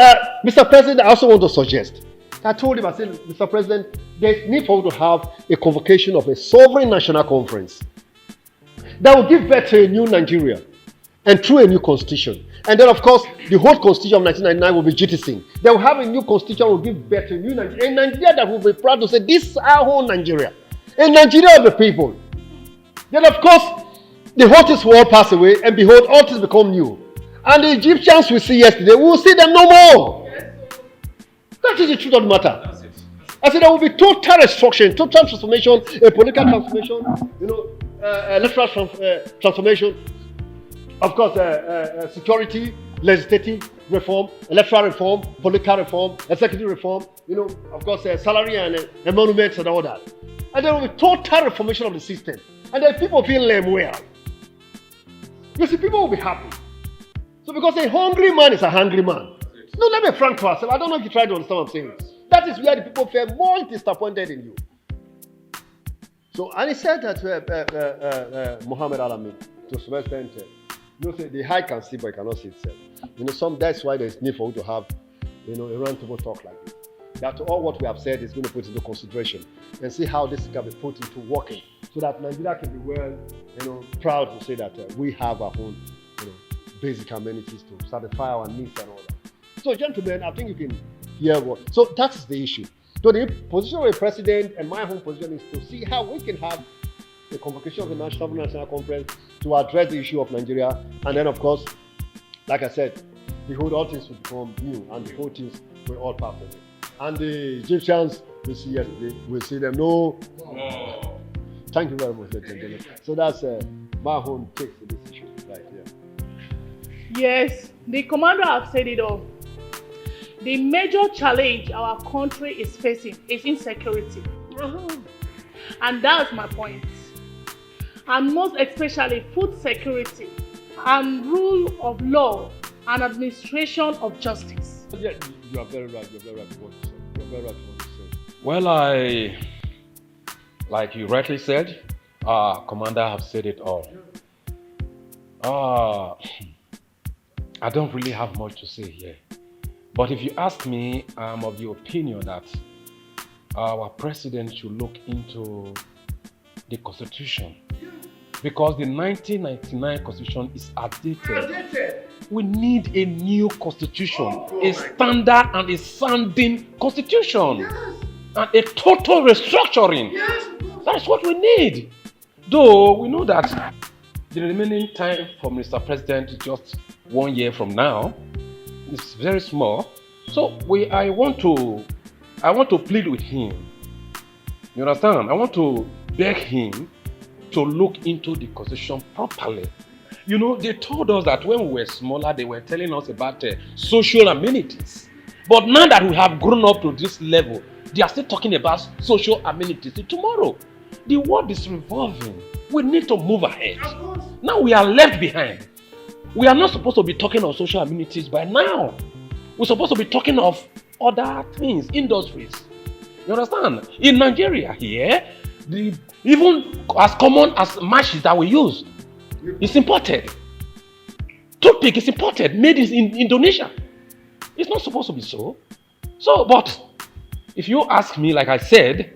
Mr. President, I also want to suggest. I told him, I said, Mr. President, there's need for you to have a convocation of a sovereign national conference that will give birth to a new Nigeria and through a new constitution. And then, of course, the whole constitution of 1999 will be jettisoned. They will have a new constitution will give birth to a new Nigeria. A Nigeria that will be proud to say, this is our own Nigeria. A Nigeria of the people. Then, of course, the whole things will all pass away, and behold, all things become new. And the Egyptians we see yesterday, we will see them no more. That is the truth of the matter. I said there will be total restructuring, total transformation, a political transformation, electoral transformation, of course, security, legislative reform, electoral reform, political reform, executive reform, of course, salary and emoluments and all that. And there will be total reformation of the system. And then people feel well. You see, people will be happy. So because a hungry man is a hungry man. No, let me be frank to ourselves. I don't know if you try to understand what I'm saying. That is where the people feel more disappointed in you. So, and he said that Muhammad Alamin, to some extent, the eye can see but it cannot see itself. That's why there's need for you to have, a roundtable talk like this. That all what we have said is going to put into consideration and see how this can be put into working so that Nigeria can be well, proud to say that we have our own, basic amenities to satisfy our needs and all that. So, gentlemen, I think you can hear what. So that is the issue. So the position of a president and my own position is to see how we can have a convocation of the National Conference to address the issue of Nigeria, and then, of course, like I said, behold, all things will become new, and the whole things will all pass away. And the Egyptians we see yesterday, we'll see them no. Oh. Thank you very much, gentlemen. So that's my own take for this issue right here. Yes, the commander has said it all. The major challenge our country is facing is insecurity. And that's my point. And most especially food security and rule of law and administration of justice. Yeah, you are very right. You're very right. You're very right. Well, like you rightly said, Commander have said it all. I don't really have much to say here. But if you ask me, I'm of the opinion that our president should look into the Constitution. Because the 1999 Constitution is outdated. We need a new Constitution, a standard and a sounding Constitution, and a total restructuring. That's what we need. Though we know that the remaining time for Mr. President is just 1 year from now. It's very small. So I want to plead with him. You understand? I want to beg him to look into the Constitution properly. They told us that when we were smaller, they were telling us about social amenities. But now that we have grown up to this level, they are still talking about social amenities. Tomorrow, the world is revolving. We need to move ahead. Now we are left behind. We are not supposed to be talking of social amenities by now. We're supposed to be talking of other things, industries. You understand? In Nigeria here, even as common as matches that we use, it's imported. Toothpick is imported, made in Indonesia. It's not supposed to be so. So, but if you ask me, like I said,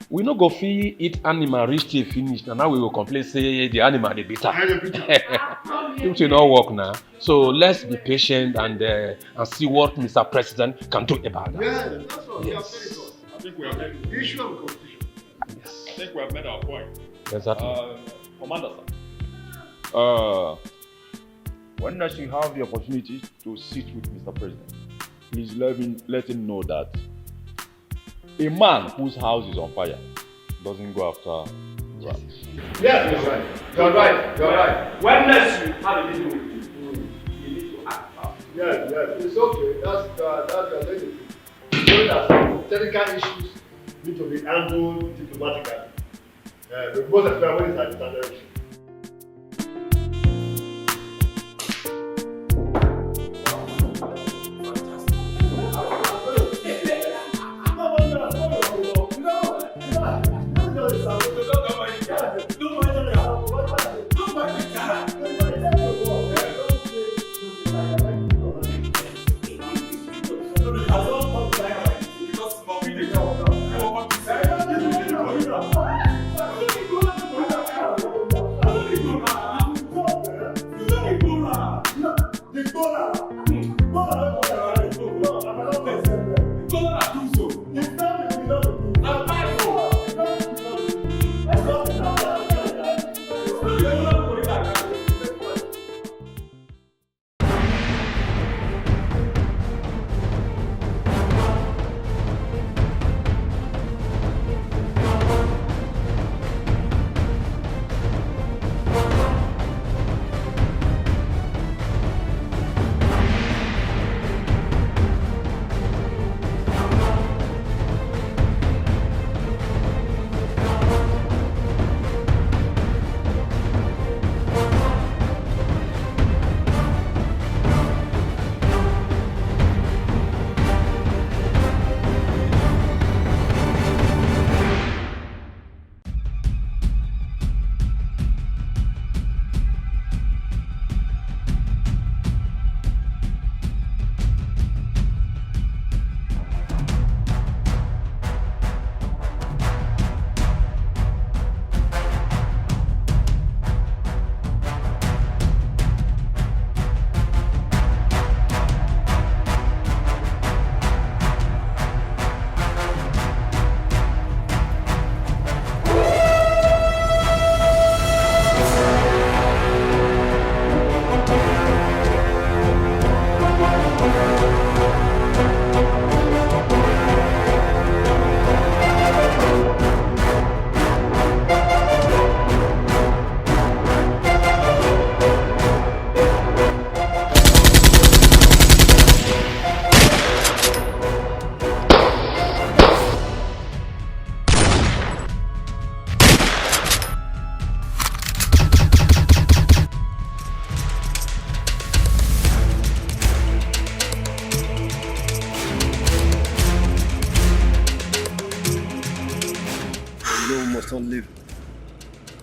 we no go fit eat animal reach till finish. And now we will complain say the animal dey bitter. It will not work now. So let's be patient and see what Mr. President can do about that. Yeah, that's what Yes. I think we have made the issue of the constitution. Yes. I think we have made our point. Exactly. Commander, sir. When next you have the opportunity to sit with Mr. President, please let him know that a man whose house is on fire doesn't go after rats. Yeah, you're right. You're right. You're right. When next you have a meeting with him, you need to act fast. Yeah, it's okay. That's your lady. Knowing that technical issues need to be handled diplomatically. But most of the time, when it's at the standard issue.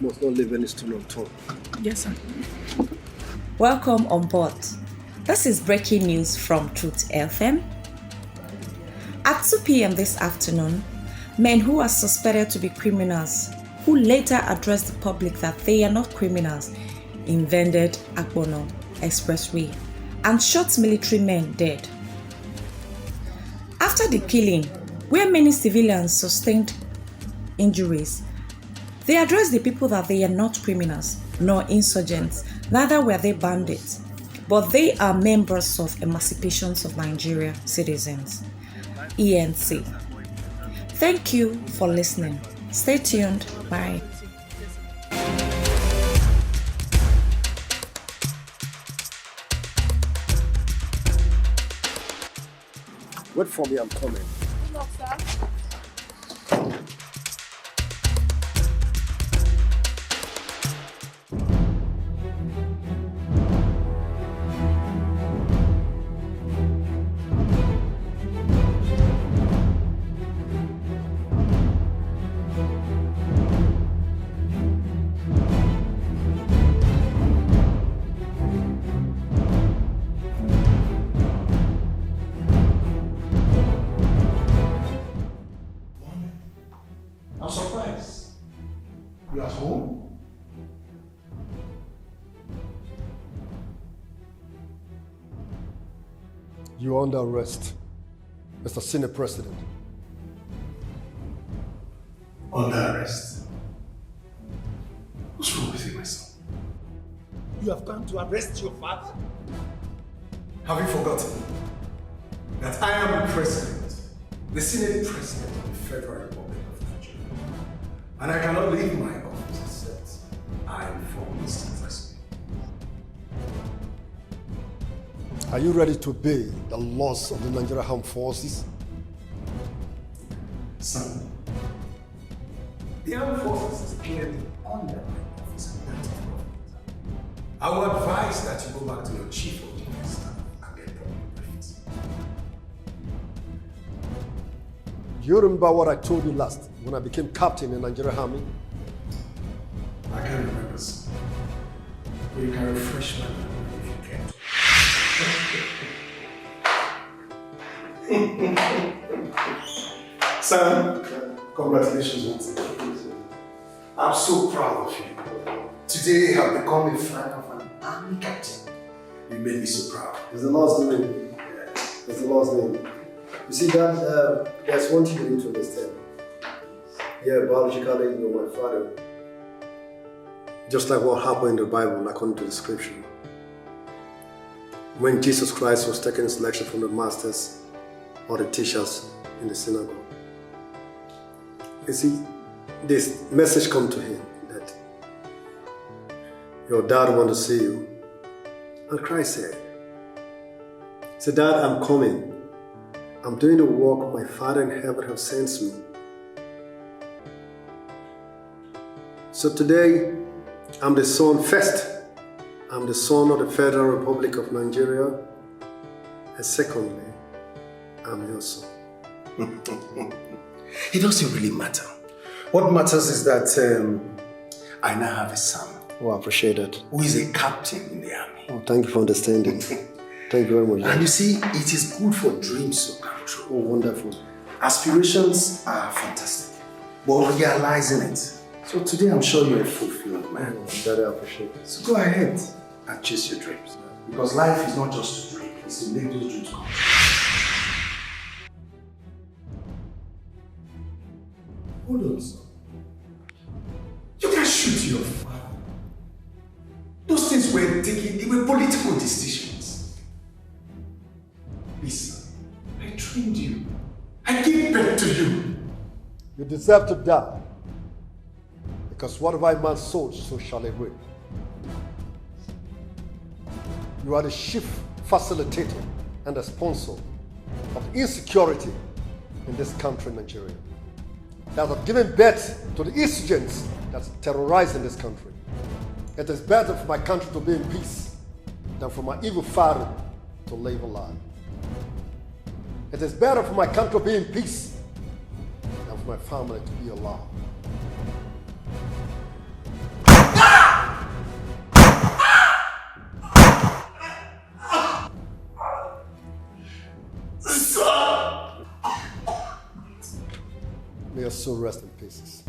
Must not leave any stone unturned. Yes, sir. Welcome on board. This is breaking news from Truth FM. At 2 p.m. this afternoon, men who are suspected to be criminals, who later addressed the public that they are not criminals, invaded Agbono Expressway and shot military men dead. After the killing, where many civilians sustained injuries, they addressed the people that they are not criminals, nor insurgents, neither were they bandits, but they are members of Emancipations of Nigeria Citizens, ENC. Thank you for listening. Stay tuned. Bye. Wait for me, I'm coming. Look, sir. You are under arrest, Mr. Senior President. Under arrest? What's wrong with you, my son? You have come to arrest your father? Have you forgotten that I am the president, the Senate President of the Federal Republic of Nigeria, and I cannot leave my office except I inform Mr. President. Are you ready to obey the laws of the Nigerian Armed Forces? Son, the armed forces is clearly under my office and that of government. I would advise that you go back to your chief of defense staff and get properly briefed. Do you remember what I told you last when I became captain in the Nigerian Army? I can't remember, sir. But you can refresh my memory if you can. Son, congratulations once again. I'm so proud of you. Today you have become a friend of an army captain. You made me so proud. It's the Lord's doing. It's the Lord's doing. You see, Dad, there's one thing you need to understand. Yeah, biologically, you're my father. Just like what happened in the Bible, according to the scripture. When Jesus Christ was taking his lecture from the masters or the teachers in the synagogue. You see, this message come to him that your dad wants to see you. And Christ said, Dad, I'm coming. I'm doing the work my Father in heaven has sent me. So today, I'm the son first. I'm the son of the Federal Republic of Nigeria. And secondly, I'm your son. It doesn't really matter. What matters is that I now have a son. Oh, I appreciate that. Who is a captain in the army. Oh, thank you for understanding. Thank you very much. And you see, it is good for dreams to come true. Oh, wonderful. Aspirations are fantastic, but realizing it. So today I'm sure you're a fulfilled man. Oh, that I appreciate it. So go ahead and chase your dreams. Because life is not just to dream, it's to make those dreams come true. Hold on, son. You can shoot your father. Those things were taken, they were political decisions. Listen, I trained you. I gave birth to you. You deserve to die. Because whatever a man sows, so shall he reap. You are the chief facilitator and the sponsor of insecurity in this country, Nigeria. That have given birth to the insurgents that's terrorizing this country. It is better for my country to be in peace than for my evil father to live a lie. It is better for my country to be in peace than for my family to be alive. May your soul rest in pieces.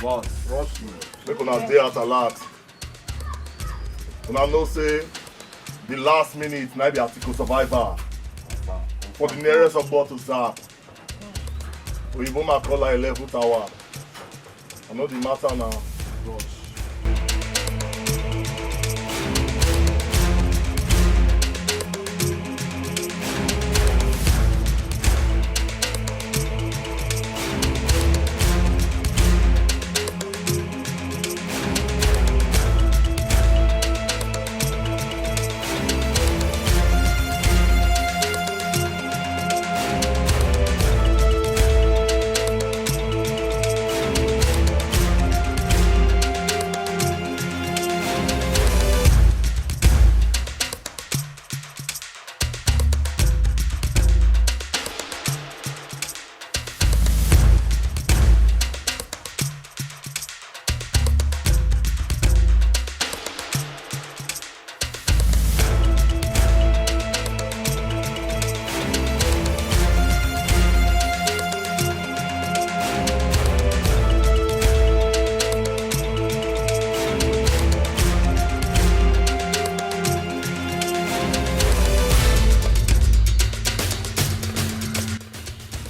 Boss, trust me. Make una dey at alert. Una know say the last minute na be article survivor. For the nearest of bottle zap. Oyinbo ma call her 11th hour. I know the matter now. Rush.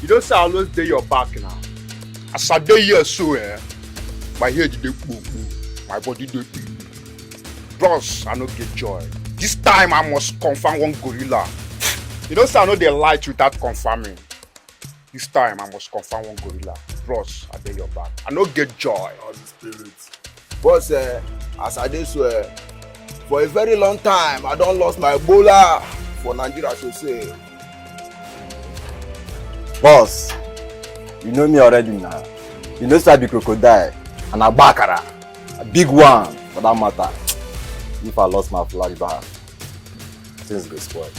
You don't say I always dey your back now. As I dey here so my head dey boom, my body dey pain. Bros, I no get joy. This time I must confirm one gorilla. You don't say I know dey lie without confirming. This time I must confirm one gorilla. Bros, I dey your back. I no get joy. How's the spirit? Boss, as I dey swear, for a very long time I don lost my Ebola for Nigeria to say. Boss, you know me already now. You know say I be crocodile and a bakara, a big one for that matter. If I lost my flashback, things go spoil.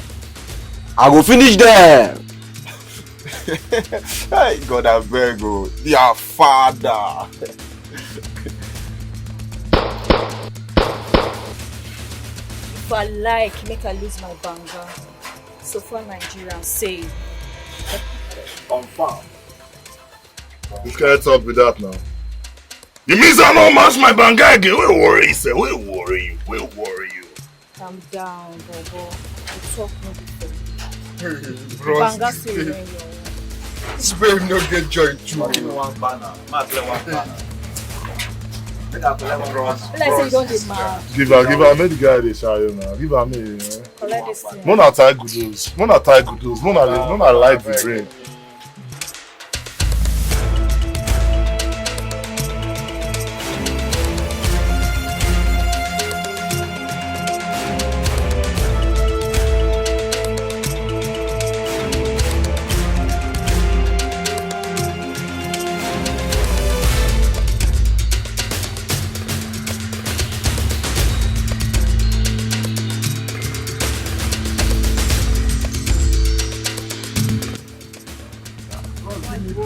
I go finish them. Hey, God, I beg you, their father. If I like, make I lose my banga. So far, Nigerians say. Confirm. Which kind of talk with that now? You mean I don't match my banga again? We worry, say. We worry you. We worry you. Calm down, Bobo. We talk no before. Bros, Banga say when you're. this babe no get joy too. Give me one banner. Mark one banner. Like say you don't get mad. Give her, make the guy dey shy now. Give her me. Collect this thing. Mona tie goodos. Mona light the brain.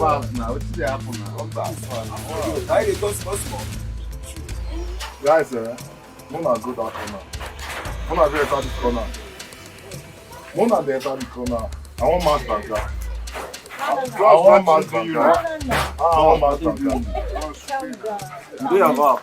Now, what's the happen now? Come back. Why they go small? Guys, Mona go that corner. Mona dey enter this corner. Mona dey enter the corner. I want match banga. I want match banga. I want match banga. You do your mouth.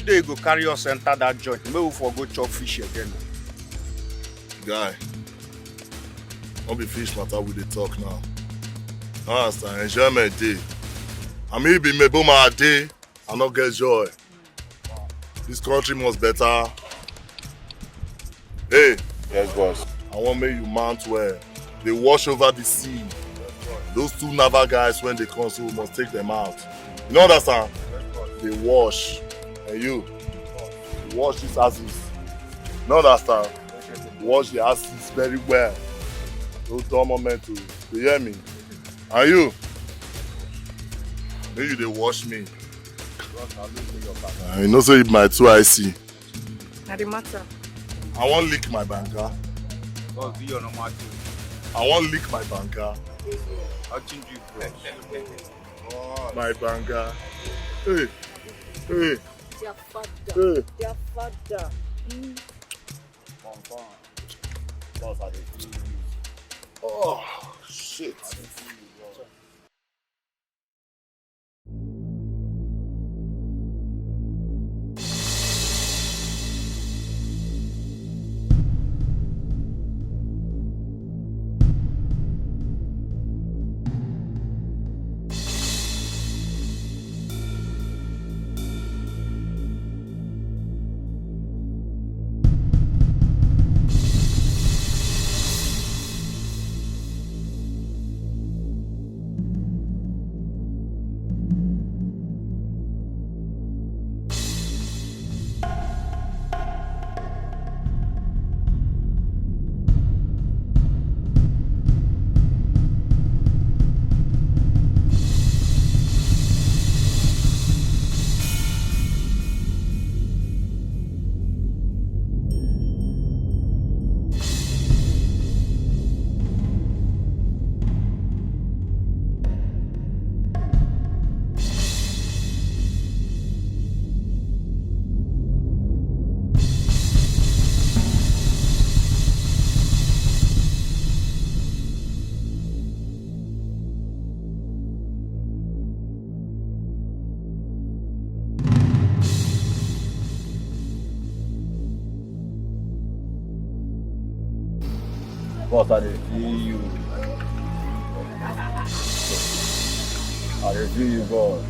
today you go carry us enter that joint. Maybe we for go chop fish again. Guy, don't be fish matter with the talk now. I understand, enjoyment day. I mean, be me my day, I not get joy. This country must better. Hey. Yes, boss. I want make you mount well. They wash over the sea. Those two naval guys, when they come, so we must take them out. You know understand? They wash. And you wash this asses. You know understand? Wash the asses very well. Those dumb moments too. You hear me? And you? Maybe you they wash me. You know say my 2 I see. Not the matter. I want lick my banker. I want lick my banker. My banker. Hey. Hey. Their father. Hey. Their father. Oh, shit. Boss, I dey feel you. I dey feel you, boss.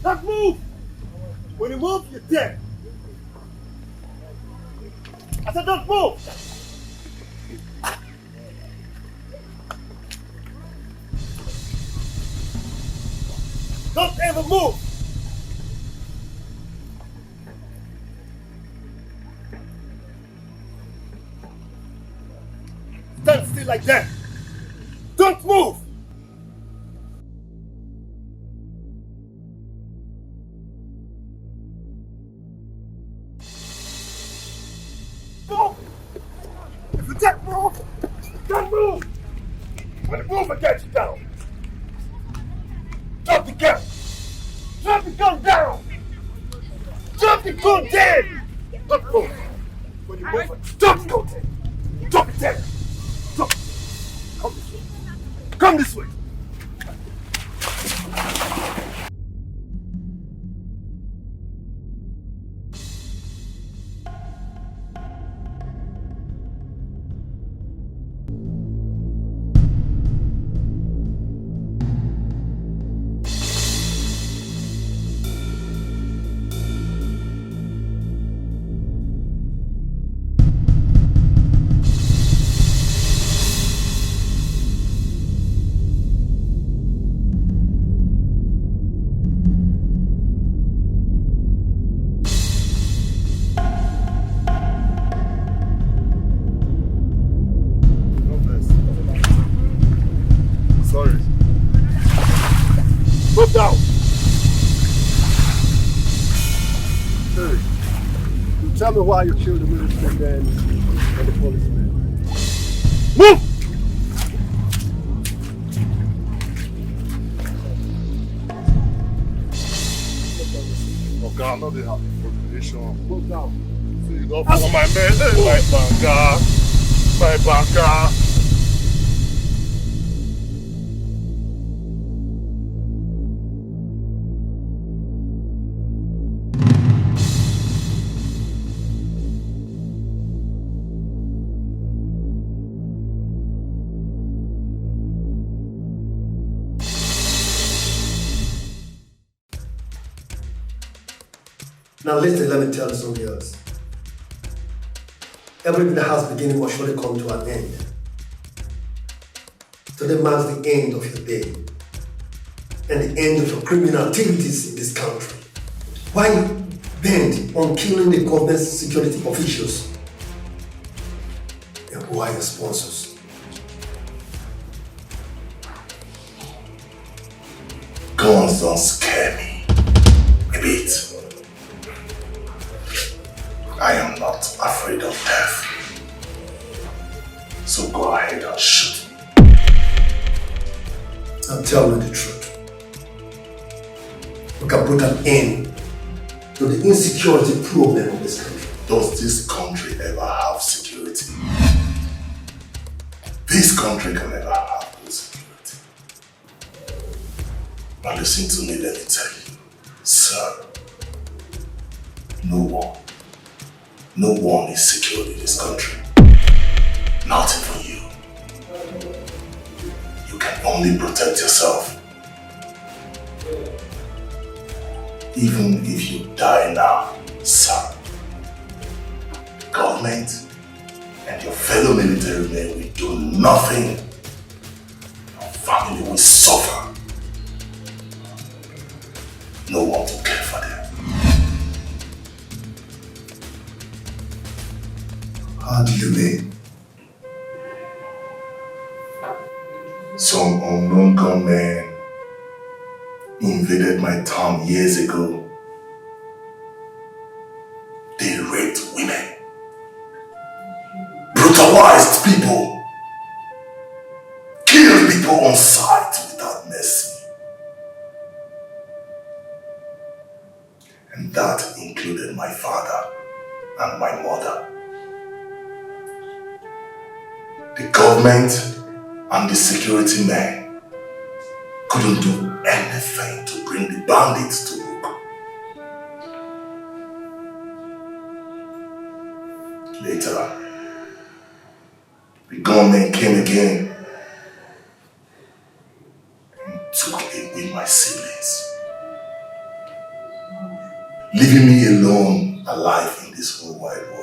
Don't move! When you move, you're dead. I said don't move! Don't ever move! Stand still like that! Don't move! Move! If you don't move, don't move! When you move, I get you down! Drop the gun! Drop the gun down! Drop the gun dead! Don't move! When you move, drop the gun dead! Drop it dead! Drop it! Come this way! Come this way! Go down. Hey, you tell me why you killed the military men and the policemen. Move! Okay, I know they have information. Go down. See, don't follow my man. Hey, my banker. My banker. Now listen, let me tell you something else. Everything that has beginning must surely come to an end. Today marks the end of your day and the end of your criminal activities in this country. Why you bent on killing the government security officials? And who are your sponsors? Guns don't scare me a bit. I am not afraid of death. So go ahead and shoot me. Now tell me the truth. We can put an end to the insecurity problem of this country. Does this country ever have security? This country can never have no security. Now listen to me, let me tell you. Sir, no one is secure in this country. Not even you. You can only protect yourself. Even if you die now, sir, the government and your fellow military men will do nothing. Your family will suffer. No one will care for them. How do you mean? Some unknown gunmen invaded my town years ago. They raped women, brutalized people, killed people on sight without mercy. And that included my father and my mother. The government and the security men couldn't do anything to bring the bandits to book. Later, the gunmen came again and took away my siblings, leaving me alone, alive in this whole wide world.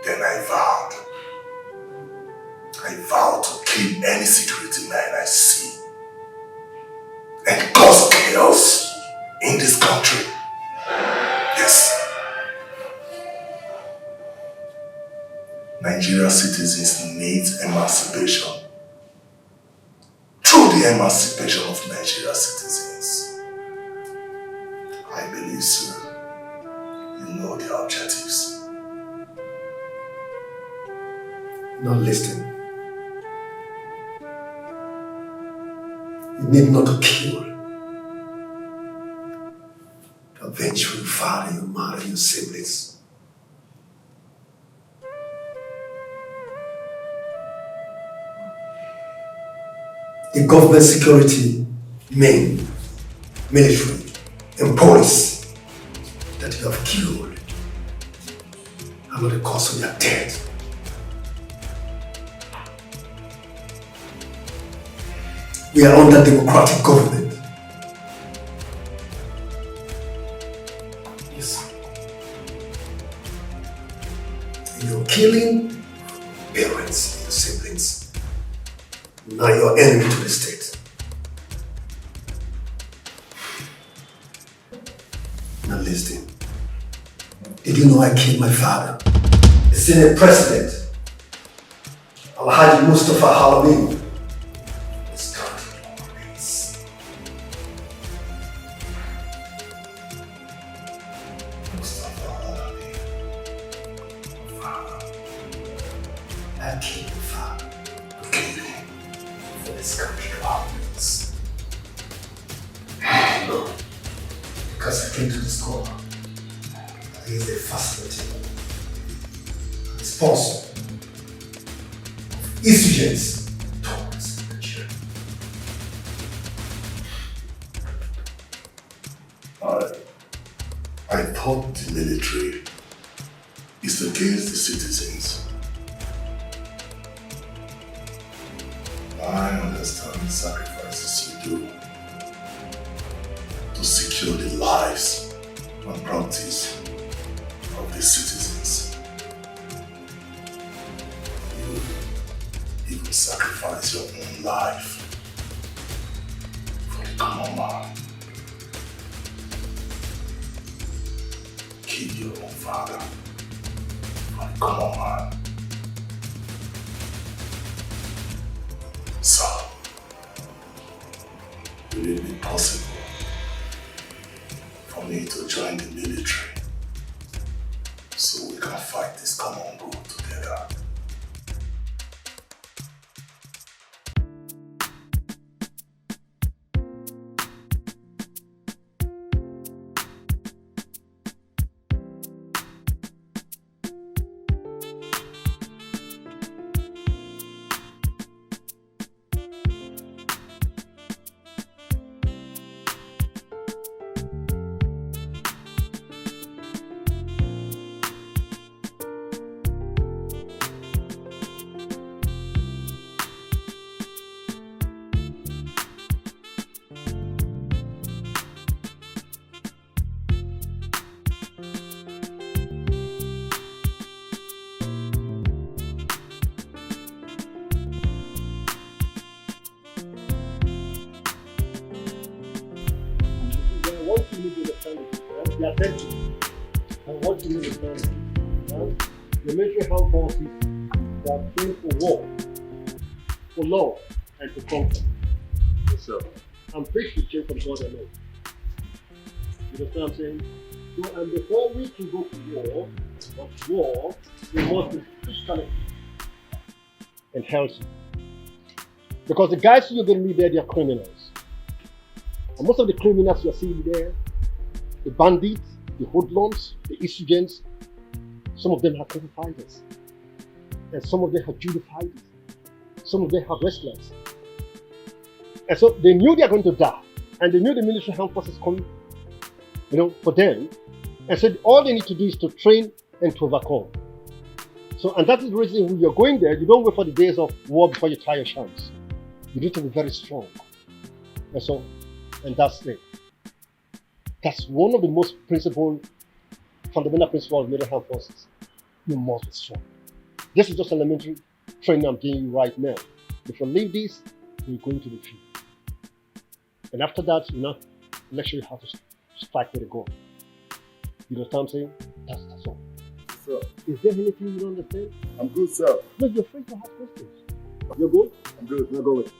Then I vowed to kill any security man I see and cause chaos in this country. Yes. Nigerian citizens need emancipation. Through the emancipation of Nigerian citizens, I believe, sir, you know the objectives. Now listen. You need not to kill. To avenge your father, your mother, your siblings. The government security men, military, and police that you have killed are not the cause of your death. We are under democratic government. Yes. And you're killing parents and your siblings. Now you're enemy to the state. Now listen. Did you know I killed my father? The Senate President, Alhaji Mustafa Halamin. kill your father. Kill him for this country to have peace. No. Because I came to discover that he is a fascinating sponsor of insurgents towards Nigeria. I thought the military is against the citizens. I understand the sacrifices you do to secure the lives and properties of the citizens. You even sacrifice your own life for the common man. Kill your own father for the common man. So, will it be possible for me to join the military so we can fight this common goal together? They are dead. And what do you understand? The military armed forces, they are trained for war, for law, and to conquer. Yes, sir. And peace should change from God alone. You understand what I'm saying? So, and before we can go to war, we must be physically and healthy. Because the guys you're going to meet there, they are criminals. And most of the criminals you're seeing there, the bandits, the hoodlums, the insurgents, some of them are common fighters. And some of them are judo fighters. Some of them are wrestlers. And so they knew they are going to die. And they knew the military armed forces coming, for them. And so all they need to do is to train and to overcome. So, and that is the reason when you're going there, you don't wait for the days of war before you try your chance. You need to be very strong. And so, and that's it. That's one of the most fundamental principles of military armed forces. You must be strong. This is just elementary training I'm giving you right now. If you leave this, you're going to the field. And after that, make sure you have to strike with a gun. You know what I'm saying? That's all. Sir. Is there anything you don't understand? I'm good, sir. No, you're free to ask questions. You're good? I'm good. Now go with.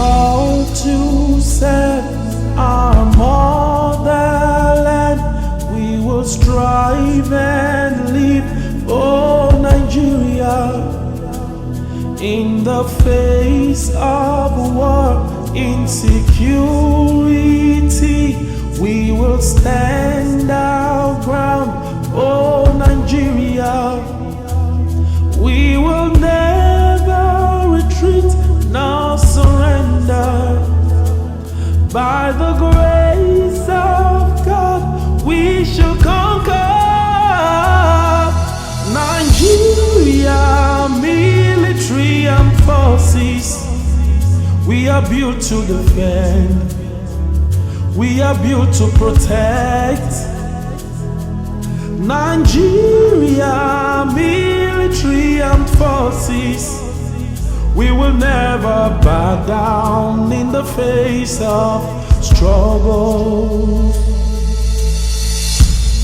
called to serve our motherland. We will strive and live for Nigeria. In the face of war, insecurity, we will stand our ground. Oh, Nigeria, we will never retreat nor surrender. By the grace of God, we shall conquer. Nigeria, military and forces, we are built to defend. We are built to protect. Nigeria, military and forces, we will never bow down in the face of struggle.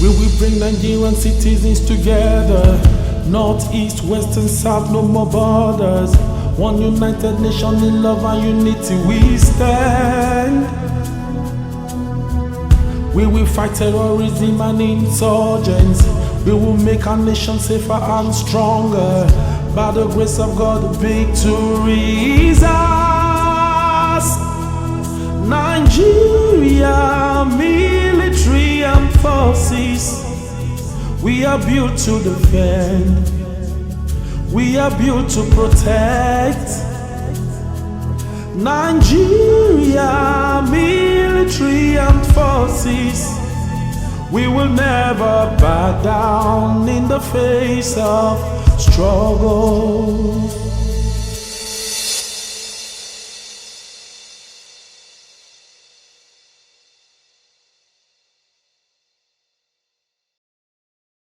We will bring Nigerian citizens together, north, east, west and south, no more borders. One united nation in love and unity we stand. We will fight terrorism and insurgents. We will make our nation safer and stronger. By the grace of God, victory is ours. Nigeria, military and forces, we are built to defend. We are built to protect. Nigeria, military and forces, we will never bow down in the face of struggle.